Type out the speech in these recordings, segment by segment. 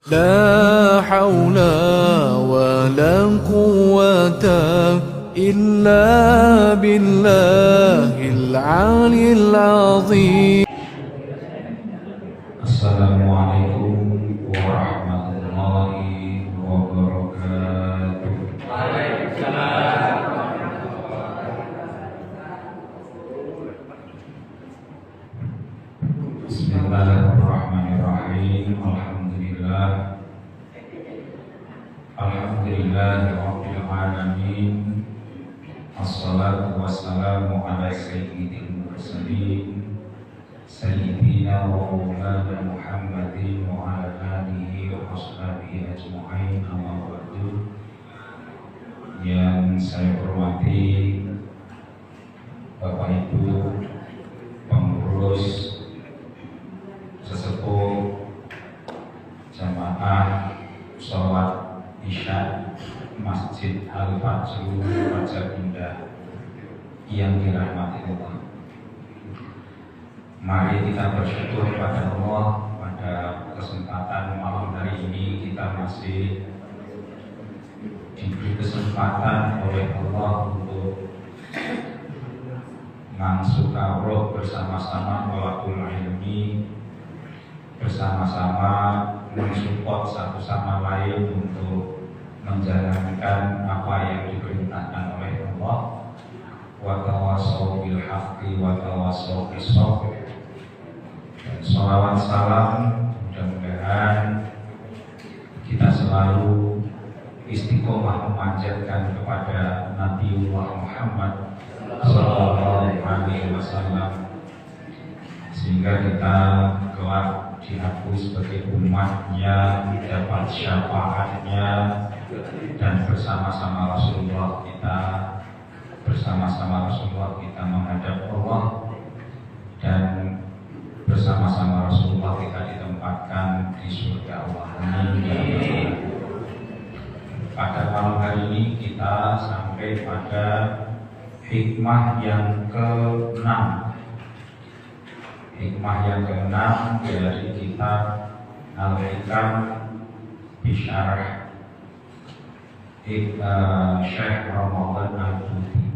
لا حول ولا قوة إلا بالله العلي العظيم. Assalamualaikum warahmatullahi wabarakatuh. Bismillahirrahmanirrahim. Alhamdulillahirabbil alamin. Assalatu wassalamu ala sayyidil mursalin Sayyidina wa maulana Muhammadin wa ala alihi wa ashabihi ajma'in, amma ba'du. Yang saya hormati Bapak Ibu pengurus, sesepuh jamaah sholat Isya Masjid Al-Fajr Raja Indah yang dirahmati Allah. Mari kita bersyukur pada Allah pada kesempatan malam hari ini kita masih diberi kesempatan oleh Allah untuk mengangsuka roh bersama-sama walaupun ilmi, bersama-sama mensupport satu sama lain untuk menjalankan apa yang diperintahkan oleh Allah. Wa tawassaw bil haqqi wa tawassaw bis sabr. Dan sholawat salam mudah-mudahan kita selalu istiqomah memanjatkan kepada Nabiullah Muhammad sallallahu alaihi wasallam, sehingga kita kelak diakui sebagai umatnya, dapat syafaatnya, dan bersama-sama Rasulullah kita menghadap Allah, dan bersama-sama Rasulullah kita ditempatkan di surga Allah. Amin. Pada malam hari ini kita sampai pada hikmah yang ke-6. Hikmah yang ke-6 dari kitab Al-Hikam Bisyarah Syekh Ramadan Al-Buti.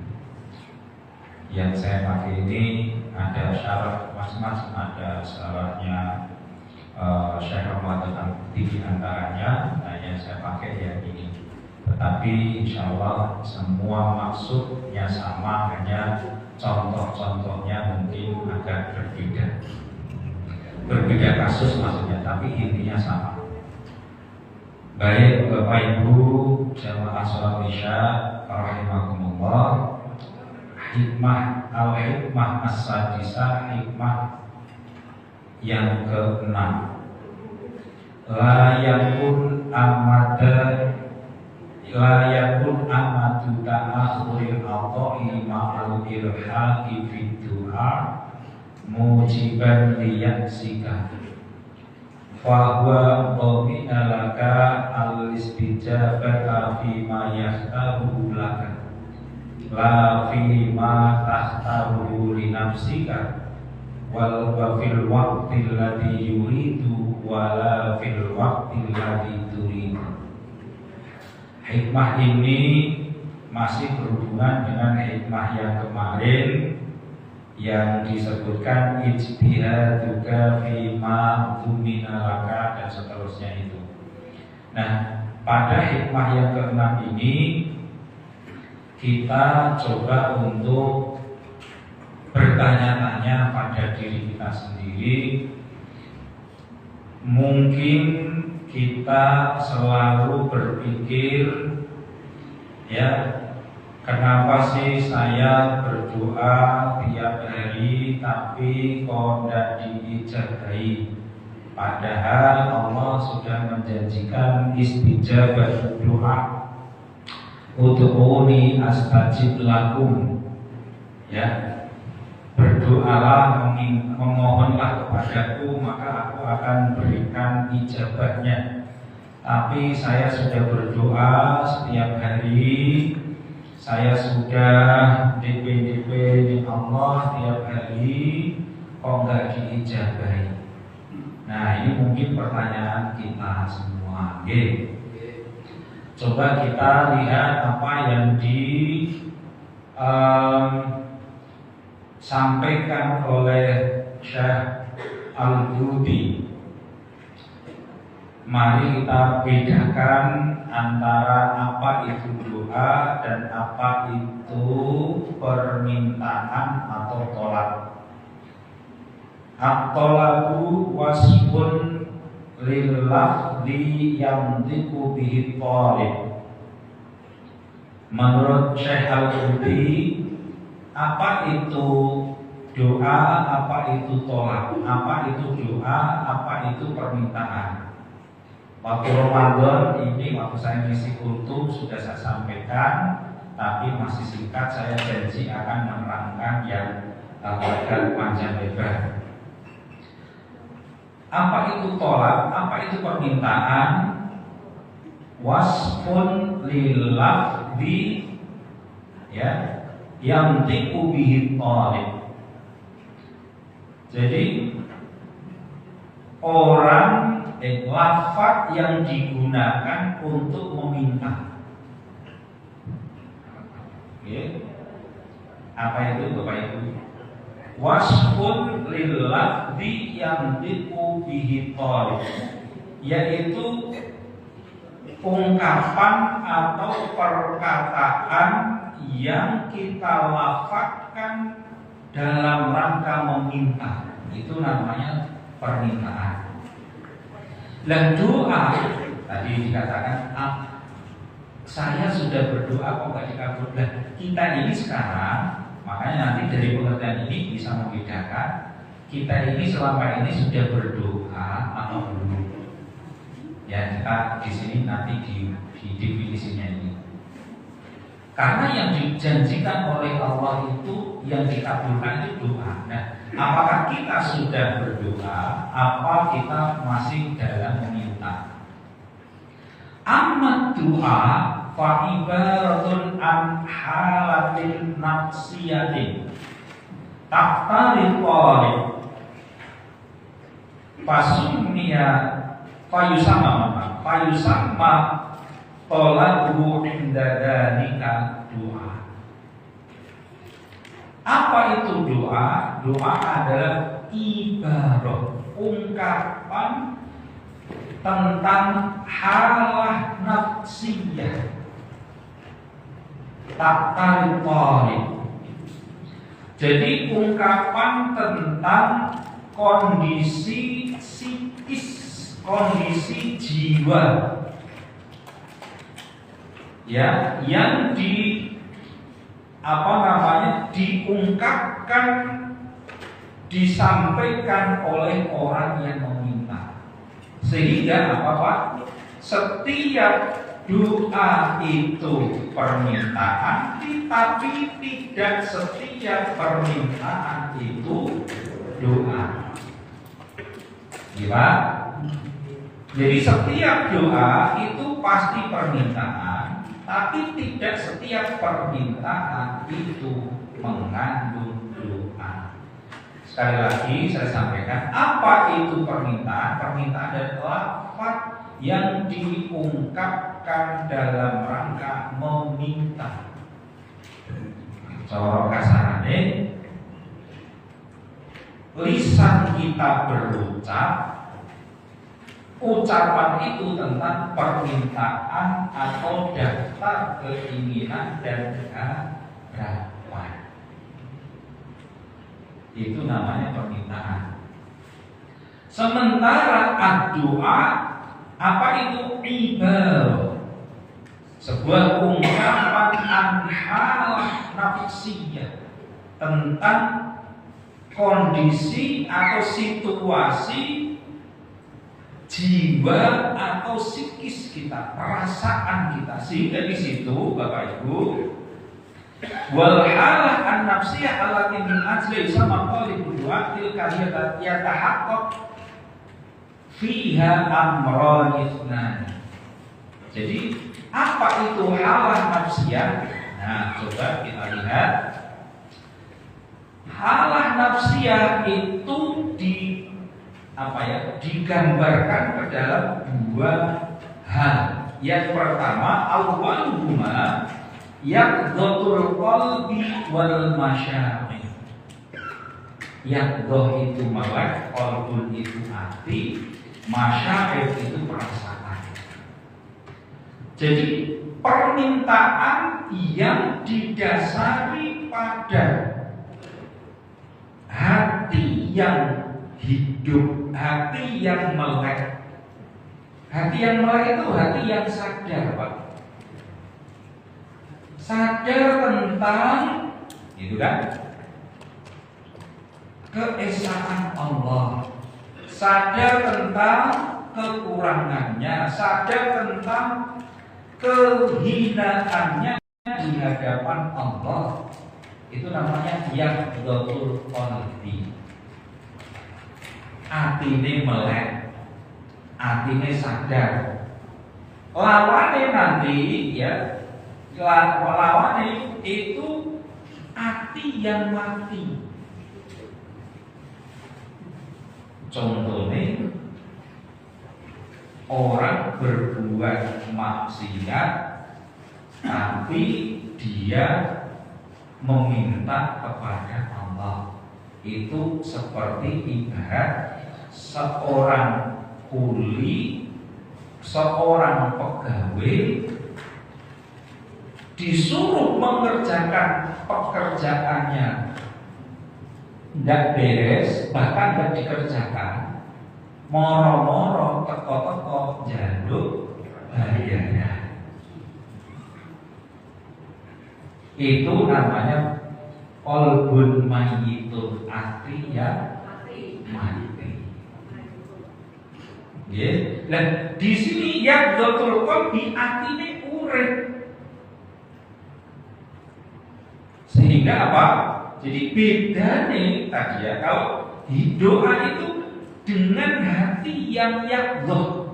Yang saya pakai ini ada syarah mas-mas, ada syarahnya Syekh Ramadan Al-Buti di antaranya. Nah, yang saya pakai yang ini. Tetapi insya Allah semua maksudnya sama, hanya contoh-contohnya mungkin agak berbeda kasus maksudnya, tapi intinya sama. Baik Bapak Ibu jamaah sholat Isya rahimakumullah, hikmah al-hikmah as-sadisah, hikmah yang ke-6. La yakun amadu ta'akhuril ata'i ma'al ilhaqi fid du'a mujiban liyaksika fahuwa dhamina laka al-istijabata fima yahtaru laka la fima tahtaru li nafsika wal fil waqti alladhi yuridu wala fil waqti alladhi turidu. Hikmah ini masih berhubungan dengan hikmah yang kemarin yang disebutkan ijtihaduka fima dhumina laka dan seterusnya itu. Nah, pada hikmah yang ke-6 ini kita coba untuk bertanya-tanya pada diri kita sendiri. Mungkin kita selalu berpikir, ya, kenapa sih saya berdoa tiap hari tapi kok tidak diijabahi? Padahal Allah sudah menjanjikan istijabah doa. Ud'uni astajib lakum. Ya, berdoalah, memohonlah kepadaku, maka aku akan berikan ijabahnya. Tapi saya sudah berdoa setiap hari, saya sudah DP di Allah tiap hari, kok nggak diijabahi? Nah, ini mungkin pertanyaan kita semua. sama. Coba kita lihat apa yang disampaikan oleh Syekh Al-Buti. Mari kita bedakan antara apa itu doa dan apa itu permintaan atau tolak. At-talabu wasfun lil lafzi yamdiku bihi talib. Menurut Syekh Al-Buti, apa itu doa, apa itu tolak, apa itu doa, apa itu permintaan. Waktu Ramadan ini, waktu saya ngisi kultum sudah saya sampaikan, tapi masih singkat. Saya janji akan menerangkan yang agak panjang lebar. Apa itu tolak? Apa itu permintaan? Wasfun lil lafzi, ya, yang tiku bihi talib. Jadi orang lafaz yang digunakan untuk meminta. Apa itu Bapak Ibu? Wasfun lil lafzi yang tiku bihi talib, yaitu ungkapan atau perkataan yang kita lafazkan dalam rangka meminta. Itu namanya permintaan. Dan doa tadi dikatakan, saya sudah berdoa kok gak dikabulkan. Kita ini sekarang, makanya nanti dari pengertian ini bisa membedakan kita ini selama ini sudah berdoa atau belum. Ya, kita di sini nanti di definisinya ini. Karena yang dijanjikan oleh Allah itu yang dikabulkan itu doa. Nah, apakah kita sudah berdoa? Apa kita masih dalam meminta? Amma doa fa ibaratun an halatin nafsiyatin taqtari talib fasummiya fayusamma talabu inda dzalika doa. Apa itu doa? Doa adalah ibarat, ungkapan tentang halah nafsiyah, taqtari talib. Jadi ungkapan tentang kondisi psikis, kondisi jiwa, ya, yang diungkapkan, disampaikan oleh orang yang meminta. Sehingga apa Pak? Setiap doa itu permintaan, tetapi tidak setiap permintaan itu doa. Gimana? Jadi setiap doa itu pasti permintaan, tapi tidak setiap permintaan itu mengandung doa. Sekali lagi saya sampaikan, apa itu permintaan? Permintaan adalah lafaz yang diungkapkan dalam rangka meminta. Cara kasarane, lisan kita berucap, ucapan itu tentang permintaan atau daftar keinginan dan harapan. Itu namanya permintaan. Sementara doa, apa itu? Ibarat, sebuah ungkapan anhalah nafsiyah, tentang kondisi atau situasi jiwa atau psikis kita, perasaan kita. Sehingga di situ Bapak Ibu, wal halah an-nafsiyah allati min ajli sama qalibul waqtil kadiyat yatahaqqaq fiha amran itsnani. Jadi apa itu halah nafsiyah? Nah, coba kita lihat. Halah nafsiyah itu digambarkan ke dalam dua hal. Yang pertama, awwaluhuma yaqdhatul qalbi wal masyari. Yaqdhah itu melek, qalbun itu hati, masyari itu perasaan. Jadi permintaan yang didasari pada hati yang hidup, hati yang melek. Hati yang melek itu hati yang sadar, Pak. Sadar tentang itu kan keesaan Allah, sadar tentang kekurangannya, sadar tentang kehinaannya di hadapan Allah. Itu namanya yaqdhatul qalbi. Atine melek, atine sadar. Lawane nanti ya, lawane itu hati yang mati. Contohnya orang berbuat maksiat tapi dia meminta kepada Allah. Itu seperti ibarat seorang kuli, seorang pegawai disuruh mengerjakan pekerjaannya tidak beres, bahkan tidak dikerjakan, moro-moro teko-teko jaluk bayaran. Itu namanya qalbun mayyitun, hati yang mati. Ya, nah di sini yaqdhatul qalbi, atine urip. Sehingga apa? Jadi beda nih tadi ya, kalau doa itu dengan hati yang yaqdhah,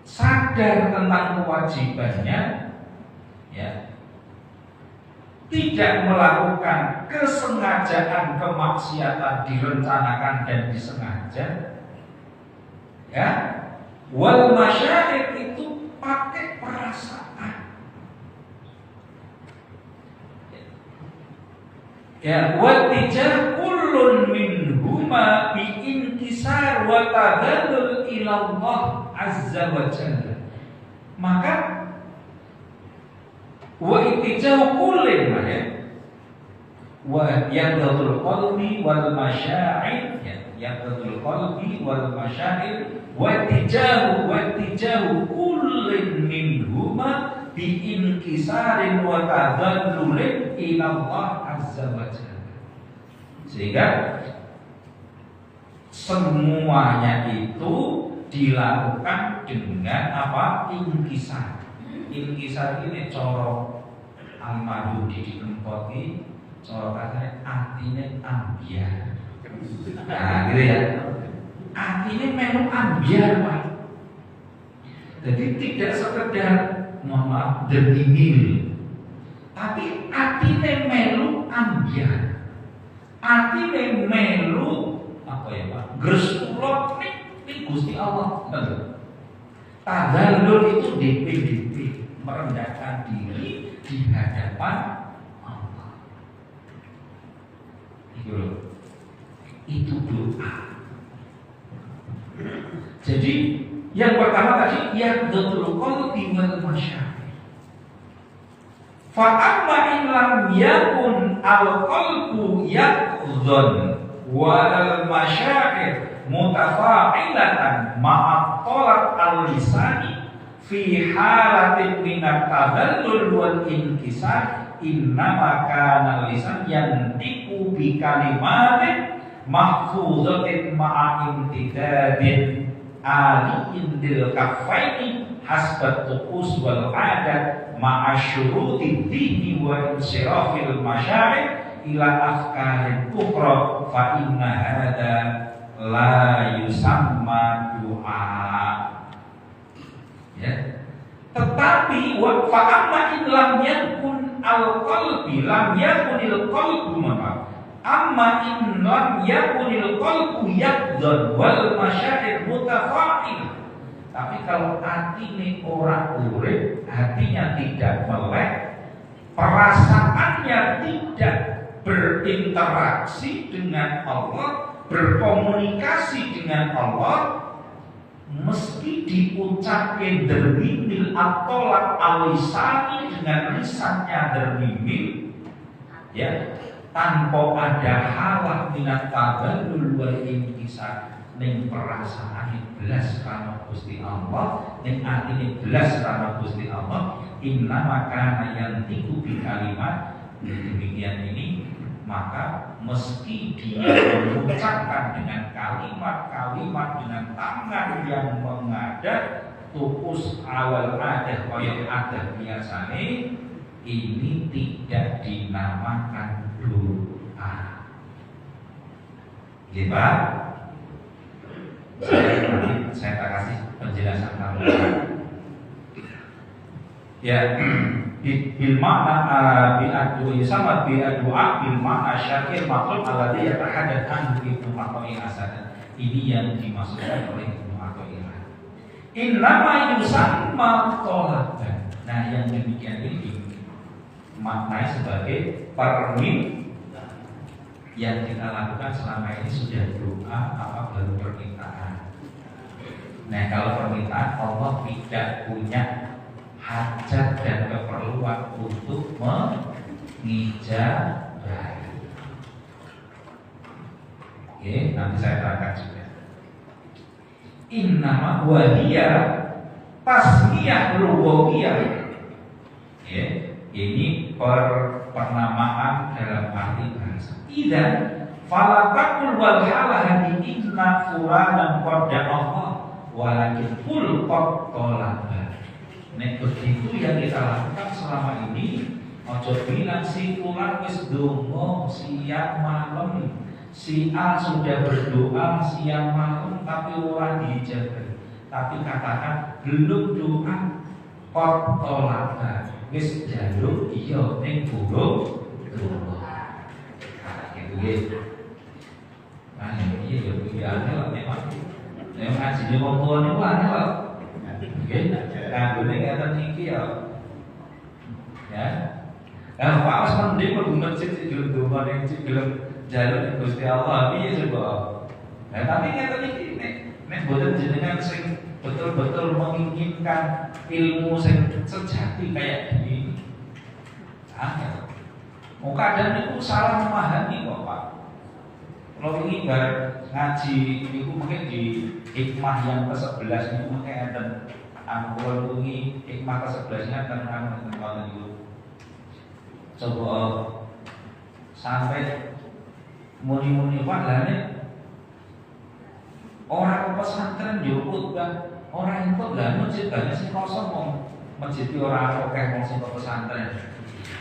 sadar tentang kewajibannya, ya, tidak melakukan kesengajaan kemaksiatan direncanakan dan disengaja, ya. Wal masyari itu pakai perasaan. Ya, wa tijah kullun minhuma bi inkisar wa tadallul ila Allah azza wa jalla. Maka wa ittijah kullin ya, wa yaqdhatul qalbi wal masyaa'ir, ya, yaqdhatul qalbi wal masyaa'ir wa tijahu kullin minhuma bi inkisarin wa tadallulin ila Allah azza wa jalla. Sehingga semuanya itu dilakukan dengan apa? Inkisar. Inkisar ini coro almarhum di Kempoti, coro katanya artinya ambiar. Nah, gitu ya. Artinya memang ambiar, Pak. Jadi tidak sekedar mohon maaf dengimil, tapi artinya melu ambiar. Artinya melu apa ya, Pak? Greskulot nih Gusti Allah. Tadallul itu DPDP, merendahkan diri di hadapan Allah. Itu doa. Jadi yang pertama tadi yaqdhatul qalbi wal masyari. Fa amma in lam yakun al qalbu yaqdhan wal masyari mutafa'ilatan ma'a talab al lisani fi halatin minat tadallul wal inkisar, innama kana lisan yantiqu bi kalimatin mahfuzatin ma'a imtidadin ali indil kaffaini hasbat tuqus wal adat ma'a syuruti dini wa insirafil masyari ila afkarin ukhra fa inna hadha la yusamma du'a. Ya. Tetapi wa fa amma in lam yakun al qalbi lam yakunil qalbu maka amma in lam yakunil qalbu yaqdan wal masyair mutafa'il Tapi kalau hati ini orang urip, hatinya tidak melek, perasaannya tidak berinteraksi dengan Allah, berkomunikasi dengan Allah, meski diucapkan dermimil atau alisani dengan lisannya dermimil, ya, tanpa ada halah minat taballul wal intisab, ning perasaan belas karena Gusti Allah, ning atine belas karena Gusti Allah. Inna maka yang tiku bi kalimat, demikian ini, maka meski dia mengucapkan dengan kalimat-kalimat dengan tangan yang mengadat, tukus awal adat koyok adat biasane, ini tidak dinamakan doa. Ya Pak, saya kasih penjelasan kamu. Ya, bil makna bi'adu sama bi'adua bil makna syakir maklum alladhi yatahaddatsu anhu Ibnu Athaillah Asad. Ini yang dimaksudkan oleh Ibnu Athaillah. Innama yusamma tolaban. Nah, yang demikian ini maknanya sebagai permintaan yang kita lakukan selama ini sudah doa apa baru permintaan. Nah, kalau permintaan Allah tidak punya hajat dan keperluan untuk mengijabahi. Oke, nanti saya terangkan juga. Innama huwa tasmiyah lughawiyah. Ya, ini penamaan dalam arti bahasa. Idan falatakul wal halahati inna fulanan qadda Allah walakin kul qad talaba. Nek begitu yang kita lakukan selama ini, ojo bilang si fulan wis donga siang malam, si A sudah berdoa siang malam tapi ora dijabah. Tapi katakan belum doa qad talaba, wis jaluk iya ning burung doa. Gitu gitu. Nah, iya ya pikirannya lah memang. Nek ngaji wong tuwa niku aneh lho. Nggih, kanggone ngeten iki ya. Ya. Lah Pak wis mending mlebu masjid sik gelem donga ning sik gelem njaluk Gusti Allah piye coba. Nah, tapi ngeten iki nek boten jenengan sing betul-betul menginginkan ilmu sing sejati kayak gini. Angel. Mau kadang itu salah memahami kok Pak. Kalau ini ngaji itu mungkin di hikmah yang ke-11 ini mungkin ada angkulan ini hikmah ke-11-nya akan itu. Coba sampai muni-muni Pak lah ini orang pesantren yo khotbah, orang ikut lah masjid banyak sing kosong wong masjid ora akeh wong sing pesantren.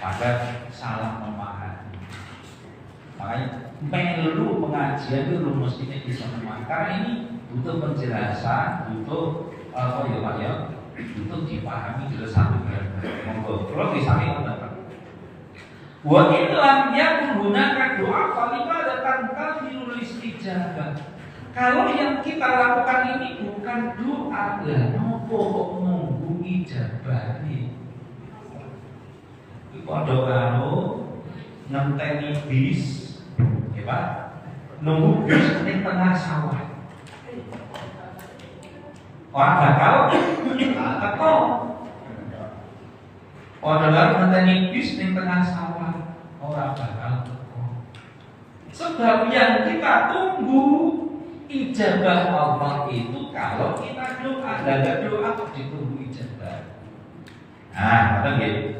Padahal salah memahami. Makanya melu pengajian itu mestinya bisa memahami. Karena ini butuh penjelasan, butuh apa ya Pak ya, butuh dipahami jelas satu bagian. Monggo, kalau bisa mendengar. Wa illam yakun hunaka doa falimadatan kafirul istijabah. Kalau yang kita lakukan ini bukan doa, lah nopo kok nunggu ijabah iki. Padha karo ngenteni bis, ya Pak. Nunggu bis ning tengah sawah. Orang bakal teko. Padha karo ngenteni bis ning tengah sawah, ora bakal teko. Sebab yang kita tunggu ijabah Allah itu kalau kita doa, dan doa kok ditunggu ijabah. Nah, kata gitu.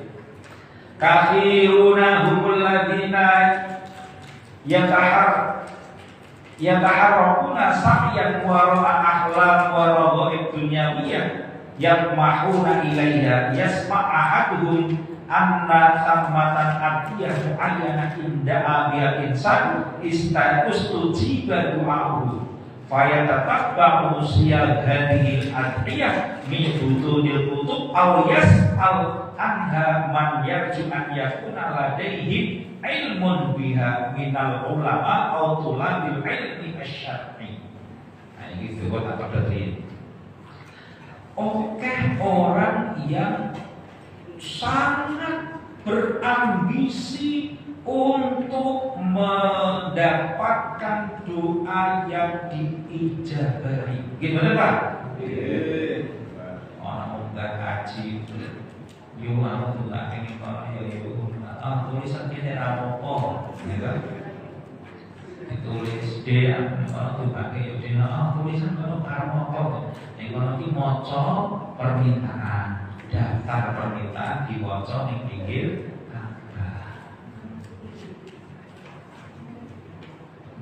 Kafiruna humul ladina yataharrakuna sa'yan wara'a ahlam wa raghaib dunyawiyah yamahuna ilaiha yasma' ahaduhum anna sammatan adiyah mu'ayyana inda'a biha insan istujiba du'a'uhu fayatatabba usiyal hadihil adiyah min butudil kutub aw yas'al anha man yarju an yakuna ladaihi ilmun biha minal ulama aw tulabil ilmi asyar'i. Nah ini disebut apa tadi? Oke, orang yang sangat berambisi untuk mendapatkan doa yang diijabahi. Gimana Pak? Orang enggak haji itu, yo anu tuh nggak ini Pak, yo tulisan ini rapopo, gitu. Ditulis D, orang tuh pakai yo D, tulisan kalau rapopo, yang kalau di moco permintaan, daftar permintaan diwoco di pinggir.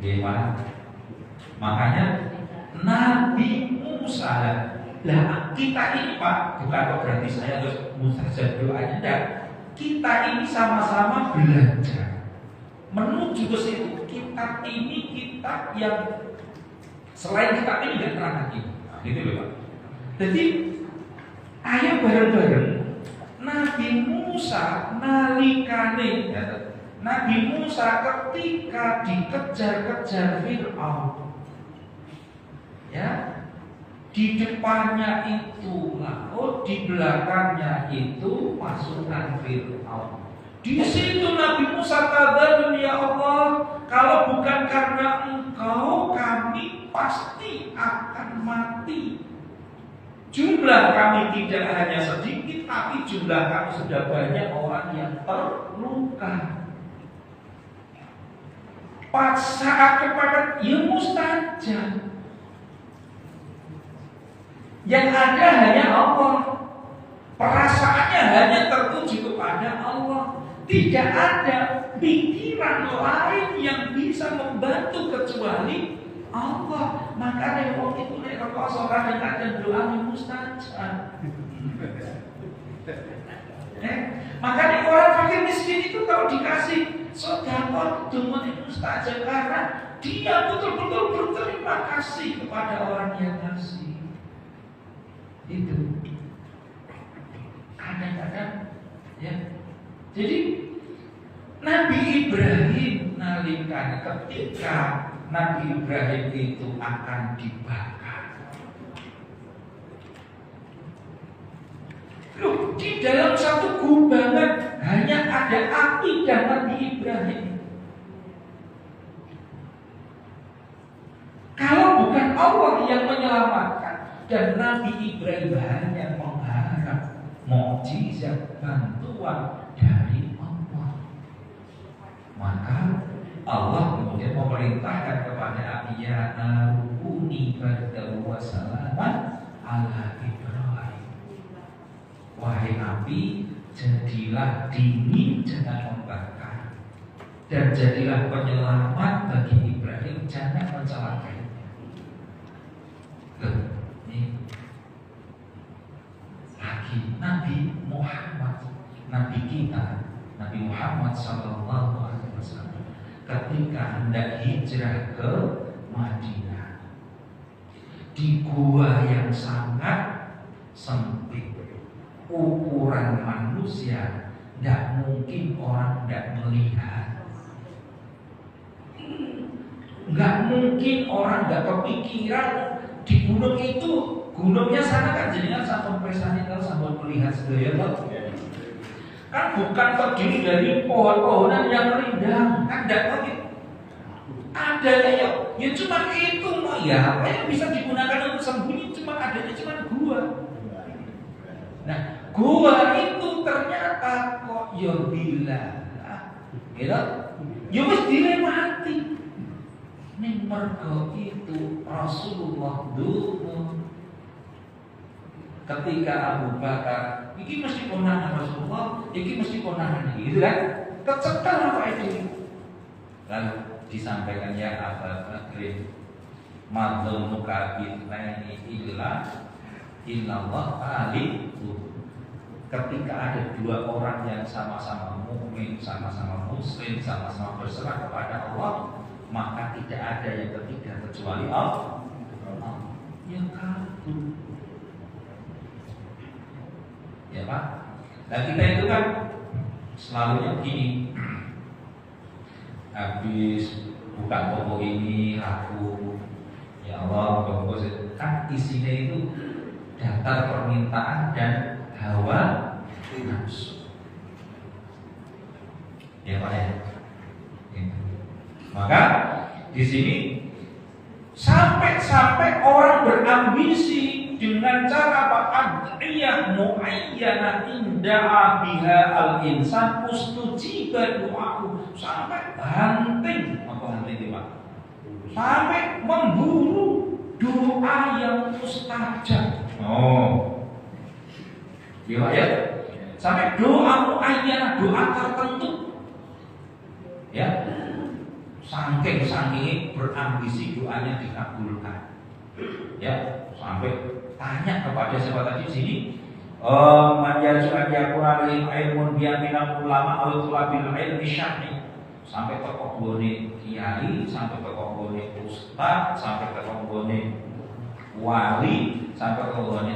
Gimana? Makanya Nabi Musa lah kita ini Pak, bukan kok berarti saya harus mustajab doanya, enggak. Kita ini sama-sama belajar menuju ke situ. Kitab ini kitab yang selain kitab ini tidak pernah lagi. Nah, gitu loh Pak. Jadi ayo bareng-bareng Nabi Musa nalikane Nabi Musa ketika dikejar-kejar Fir'aun, ya, di depannya itu laut, di belakangnya itu pasukan Fir'aun. Di situ Nabi Musa katakan, ya Allah, kalau bukan karena Engkau, kami pasti akan mati. Jumlah kami tidak hanya sedikit, tapi jumlah kami sudah banyak orang yang terluka. Pas saat kepada ya mustajab. Yang ada hanya Allah. Perasaannya hanya tertuju kepada Allah. Tidak ada pikiran lain yang bisa membantu kecuali Allah. Makanya orang itu nek kekosongan dan doa mustajab. Makanya orang fakir miskin itu kalau dikasih sedekah dengan mustajab karena dia betul-betul berterima kasih kepada orang yang ngasih. Itu kadang-kadang ya. Jadi Nabi Ibrahim nalikan ketika Nabi Ibrahim itu akan dibakar. Loh, di dalam satu kubangan hanya ada api dan Nabi Ibrahim. Kalau bukan Allah yang menyelamatkan dan Nabi Ibrahim hanya mengharap mukjizat bantuan dari Allah, maka Allah kemudian memerintahkan kepada api, ya narukuni bardan wa salaman ala Ibrahim. Wahai api, jadilah dingin, jangan membakar, dan jadilah penyelamat bagi Ibrahim, jangan mencelakainya. Ini lagi Nabi Muhammad, Nabi kita, Nabi Muhammad Sallallahu Alaihi Wasallam, ketika hendak hijrah ke Madinah, di gua yang sangat sempit, ukuran manusia, tidak mungkin orang tidak melihat, nggak mungkin orang nggak kepikiran di gunung itu. Gunungnya sana kan jadinya sampun presani kalau sampun melihat sedaya toh. Kan bukan terdiri dari pohon-pohonan yang rindang, kan tidak begitu. Adanya ya cuma itu loh ya, apa yang bisa digunakan untuk sembunyi cuma adanya cuma gua. Nah, gua itu ternyata kok ya bila, gitu, ya wis dilewati. Ning mergo itu Rasulullah dulu ketika Abu Bakar, ini mesti konangan Rasulullah, ini mesti konangan ini, gitu kan? Kecekel apa itu? Lalu disampaikan, ya Abu Bakar, madzunuka billahi illallah aliku. Ketika ada dua orang yang sama-sama mukmin, sama-sama muslim, sama-sama berserah kepada Allah, maka tidak ada yang ketiga kecuali Allah. Ya kabur. Ya Pak. Nah kita itu kan selalunya begini, habis buka toko ini laku, ya Allah, toko kan isinya itu daftar permintaan dan hawa nafsu. Ya Pak ya. Maka di sini sampai orang berambisi dengan cara apa? Ad'iyah mu'ayyana inda'a biha al-insan ustujiba du'ahu. Sampai hunting, apa hunting Pak? Sampai memburu doa yang mustajab. Oh, iya ya. Sampai doa mu'ayyana, doa tertentu. Ya, saking berambisi doanya dikabulkan. Ya, sampai tanya kepada siapa tadi di sini, man yarju an yakuna ilmun bi'amina ulama aw tulabil ilmi syar'i. Sampai ke kebone kiai, sampai ke kebone ustaz, sampai ke kebone wali, sampai ke kebone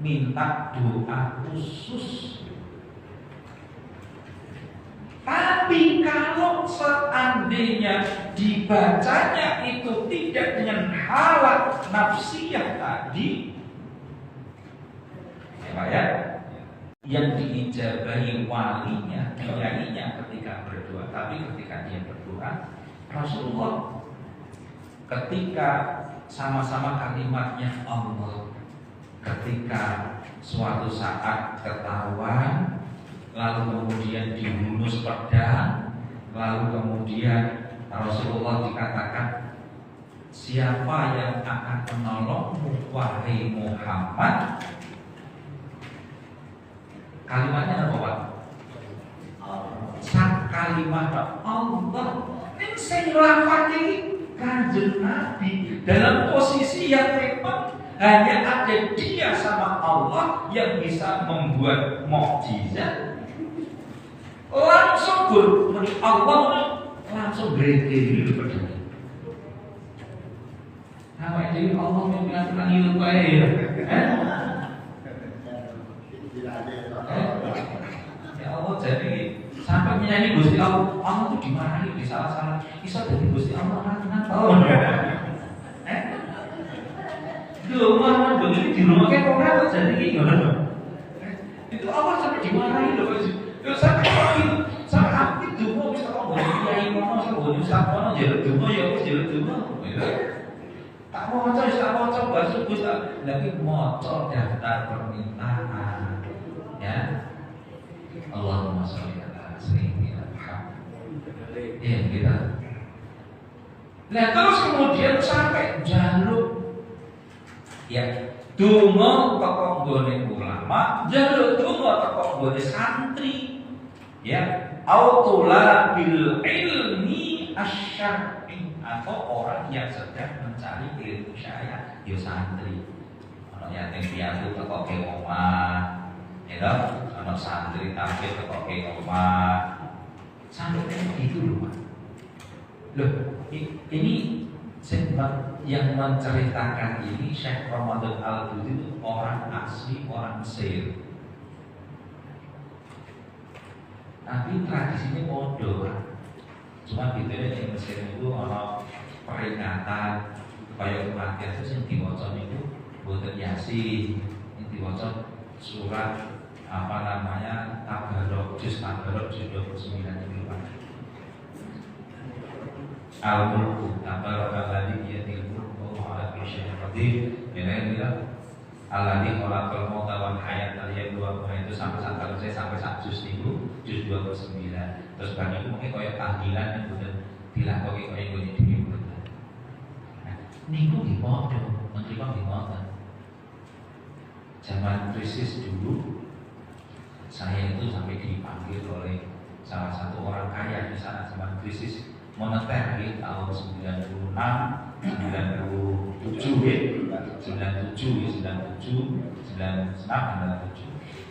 minta doa khusus. Tapi kalau seandainya dibacanya itu tidak dengan halat nafsiyah tadi, ya Pak ya, yang diijabahi walinya, kiainya ketika berdoa. Tapi ketika dia berdoa, Rasulullah ketika sama-sama kalimatnya Allah, ketika suatu saat ketahuan, lalu kemudian dihunus pedang, lalu kemudian Rasulullah dikatakan, siapa yang akan menolongmu wahai Muhammad? Kalimatnya apa Pak? Sak kalimat Allah. Ini sing lafadz Kanjeng Nabi dalam posisi yang memang hanya ada dia sama Allah yang bisa membuat mukjizat. Langsung Allah langsung gede gitu peduli. Nah, jadi Allah yang bilang hidup baik. Ya Allah, jadi sampai menyanyi Gusti Allah, Allah itu dimarahi di salah-salah. Bisa jadi Gusti Allah kenapa? Di rumah begini di rumah kayak kok jadi gimana? Itu Allah sampai dimarahi loh. Yo sampai aku dungo wis kok kiai ngomong sing sakono njaluk dungo ya wis njaluk dungo. Tak maca wis tak maca basuh Gus lagi maca daftar permintaan. Ya. Allahumma sholli ala sayyidina Muhammad. Ya kita. Nah terus kemudian sampai jaluk ya donga teko nggone ulama, jaluk donga teko nggone santri. Ya, autula bil ilmi asyar'i, atau orang yang sedang mencari ilmu syariat, yo santri. Ono yatim piatu teko ke omah, ya toh, ono santri tampil teko ke omah. Sampai kayak gitu loh, Pak. Loh, ini yang menceritakan ini Syekh Ramadan Al-Budi itu orang asli, orang Mesir. Tapi tradisinya bodoh. Cuma bedanya di Mesir itu ada peringatan supaya kematian itu yang diwaca itu boten Yasin, yang diwaca surat apa namanya Tabarok, juz 29 itu Pak. Al-Mulku, Tabarok alladzi biyadihil mulku wa 'ala kulli syai'in qadir. Yang bilang alladzi khalaqal mauta wal hayata liyabluwakum, itu sampai saat juz itu, juz 29. Terus bar niku mungkin kaya tahlilan yang boten dilakoki kaya ngene dhewe boten. Nah, niku dipodo, menika dipoten. Zaman krisis dulu saya itu sampai dipanggil oleh salah satu orang kaya di sana zaman krisis moneter di tahun 96, 97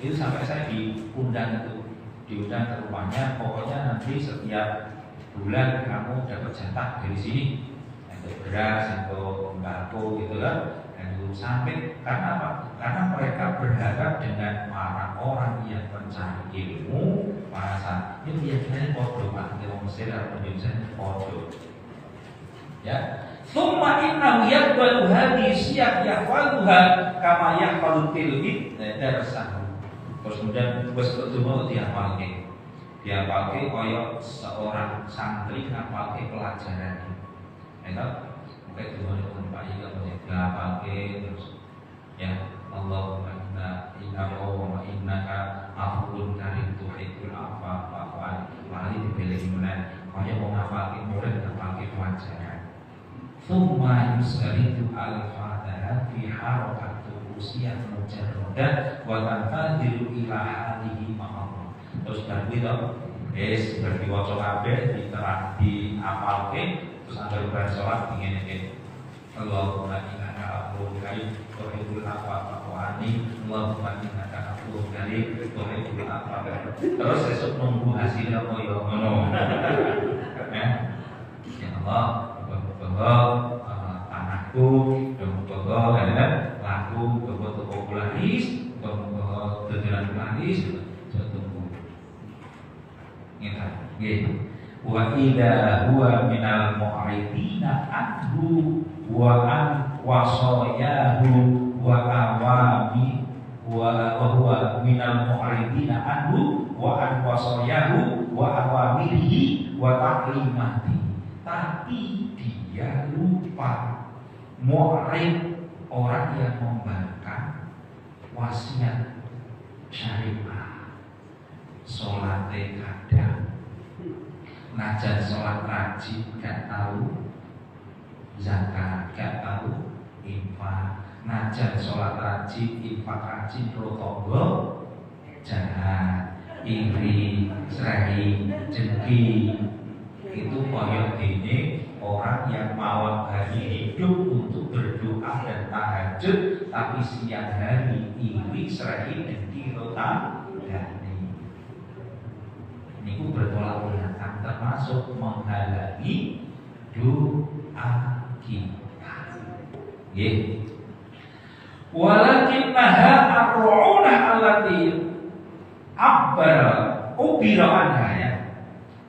itu sampai saya diundang ke rumahnya. Pokoknya nanti setiap bulan kamu dapat jatah dari sini untuk beras, untuk sembako gitu kan. Dan itu sampai karena apa? Karena mereka berharap dengan para orang yang mencari ilmu, para saat ini biasanya podo Pak, di Mesir atau Indonesia podo. Ya, Tsumma innahu yaqbalu hadhihi siyaq yahfazuha kama yahfazu tilmid darasahu. Terus kemudian wis ketemu dihafalke. Dihafalke kaya seorang santri ngapalke pelajaran. Enak, mungkin dulu Pak Ika dihafalke terus ya Allahumma inna wa innaka afuwun karim tuhibbul afwa fa'fu anni. Lali dipilih meneh kaya wong ngapalke murid ngapalke pelajaran. Thumma yusaridu al-fataha fi harakatu usiyah mujarradah wa tanfadilu ila halihi ma'allah. Terus berarti es berdiwaca kabeh diterang diapalke terus anggere bar salat ngene-ngene. Allahumma innaka afuwun karim tuhibbul afwa fa'fu anni. Allahumma innaka afuwun karim tuhibbul afwa. Terus sesuk nunggu hasilnya apa ya ngono. Ya Allah, tanahku, muga-muga laku, muga-muga popularis, muga-muga dodolan laris, tunggu. Nggih. Wa idza huwa minal mu'ridina anhu wa an wasayahu wa awami wa huwa minal mu'ridina anhu wa an wasayahu wa awamirihi wa taklimati. Tapi dia lupa mu'rid, orang yang membangkang wasiat syariah. Sholat kadang najan sholat rajin gak tahu, zakat gak tahu, infak najan sholat rajin, infak rajin, protokol jahat, iri, serai, jengki. Itu koyok ini orang yang malam hari hidup untuk berdoa dan tahajud, tapi siang hari iri, serai, dengki, rotan, dani. Ini bertolak belakang, termasuk menghalangi doa kita. Walakinnaha ar-ru'una allati abbara ubira anha ya.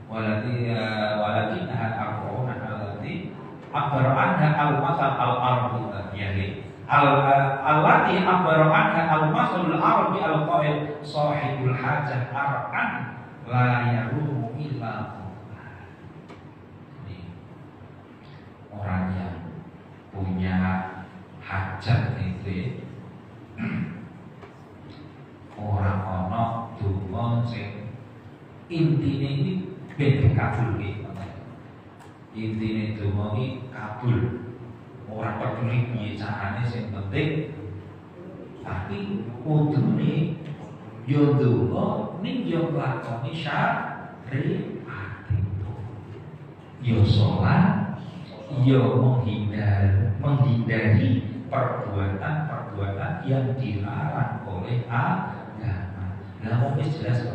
Walakinnaha ar-ru'una allati abbara anha al-masal al-ardi yani allati abbara anha al-masal al-ardi al-qail sahibul hajah ar'an la yarumu illa orang yang punya hajat itu orang ono donga sing intine iki ben kabul iki. Intine donga iki kabul. Ora peduli piye carane sing penting tapi kudune yo donga ning yo nglakoni syariat. Yo salat, yo menghindari perbuatan-perbuatan yang dilarang oleh agama. Nah, mungkin jelas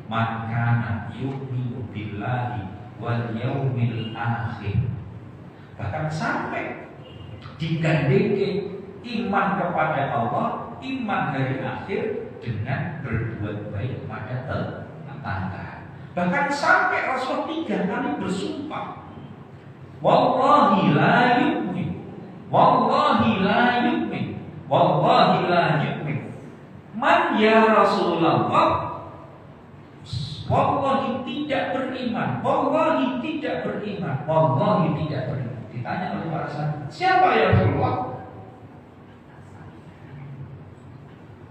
man kana yu'minu billahi wal yaumil akhir. Bahkan sampai digandengke iman kepada Allah, iman hari akhir dengan berbuat baik pada tetangga. Bahkan sampai Rasul 3 kali bersumpah, wallahi la yu'min, wallahi la yu'min, wallahi la yu'min. Man ya Rasulullah, wallahi tidak beriman, wallahi tidak beriman, wallahi tidak beriman. Ditanya oleh para sahabat, siapa ya Rasulullah?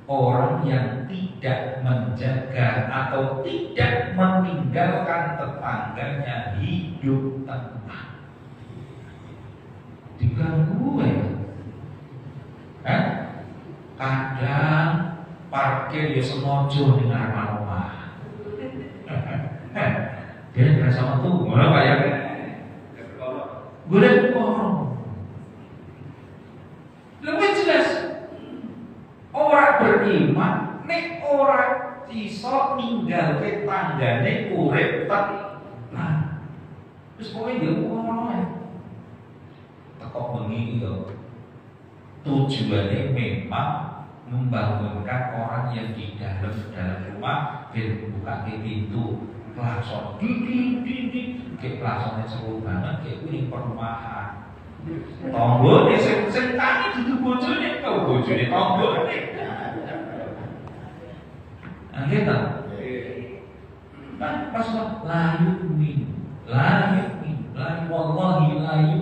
Orang yang tidak menjaga atau tidak meninggalkan tetangganya hidup tenang. Diganggu ya. Kadang parkir ya sengaja ning arep omah. Dia ngerasa metu, ngono Pak ya. Golek orang. Lebih jelas orang beriman nek orang iso ninggalke tanggane urip tenang. Terus pokoke dia ngono ae. Tekok bengi itu tujuannya memang membangunkan orang yang di dalam rumah buka pintu klakson di kayak klaksonnya seru banget kayak ini perumahan Tonggone sing tani dudu bojone kok bojone tonggone. Nggih ta? Kan pas layu min, wallahi layu.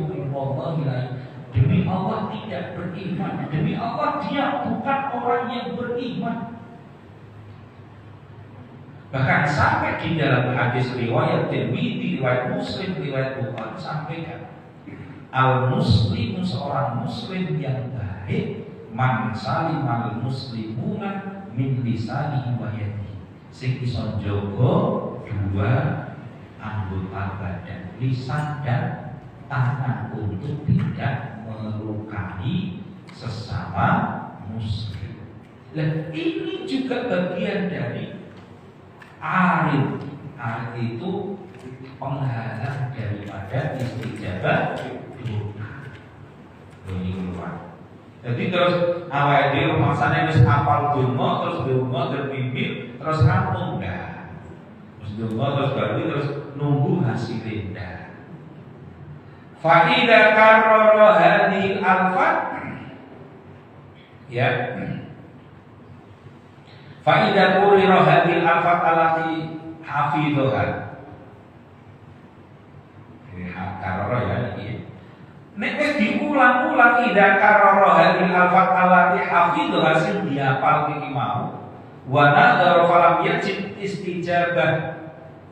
Demi Allah tidak beriman, demi Allah dia bukan orang yang beriman. Bahkan sampai di dalam hadis riwayat Tirmidzi, riwayat Muslim, riwayat Bukhari sampaikan al-muslimu, seorang muslim yang baik, man salimal muslimuna min lisanihi wa yadihi, sing iso njaga dua anggota badan, lisan dan tangan, untuk tidak melukai sesama muslim. Dan ini juga bagian dari arif. Arif itu penghalang daripada istijabah doa. Ini keluar. Jadi terus awal dia maksanya wis apal donga, terus donga terbimbing, terus rampung dah. Terus donga terus baru terus nunggu hasilnya dah. Fa idza karrara hadhil alfat, ya. Fa idza qulira hadhil alfat allati hafidhaha. Ini karrara ya iki. Nek wis diulang-ulang idza karrara hadhil alfat allati hafidhaha, sing dihafal iki mau. Wa nadhara falam yajid istijabah.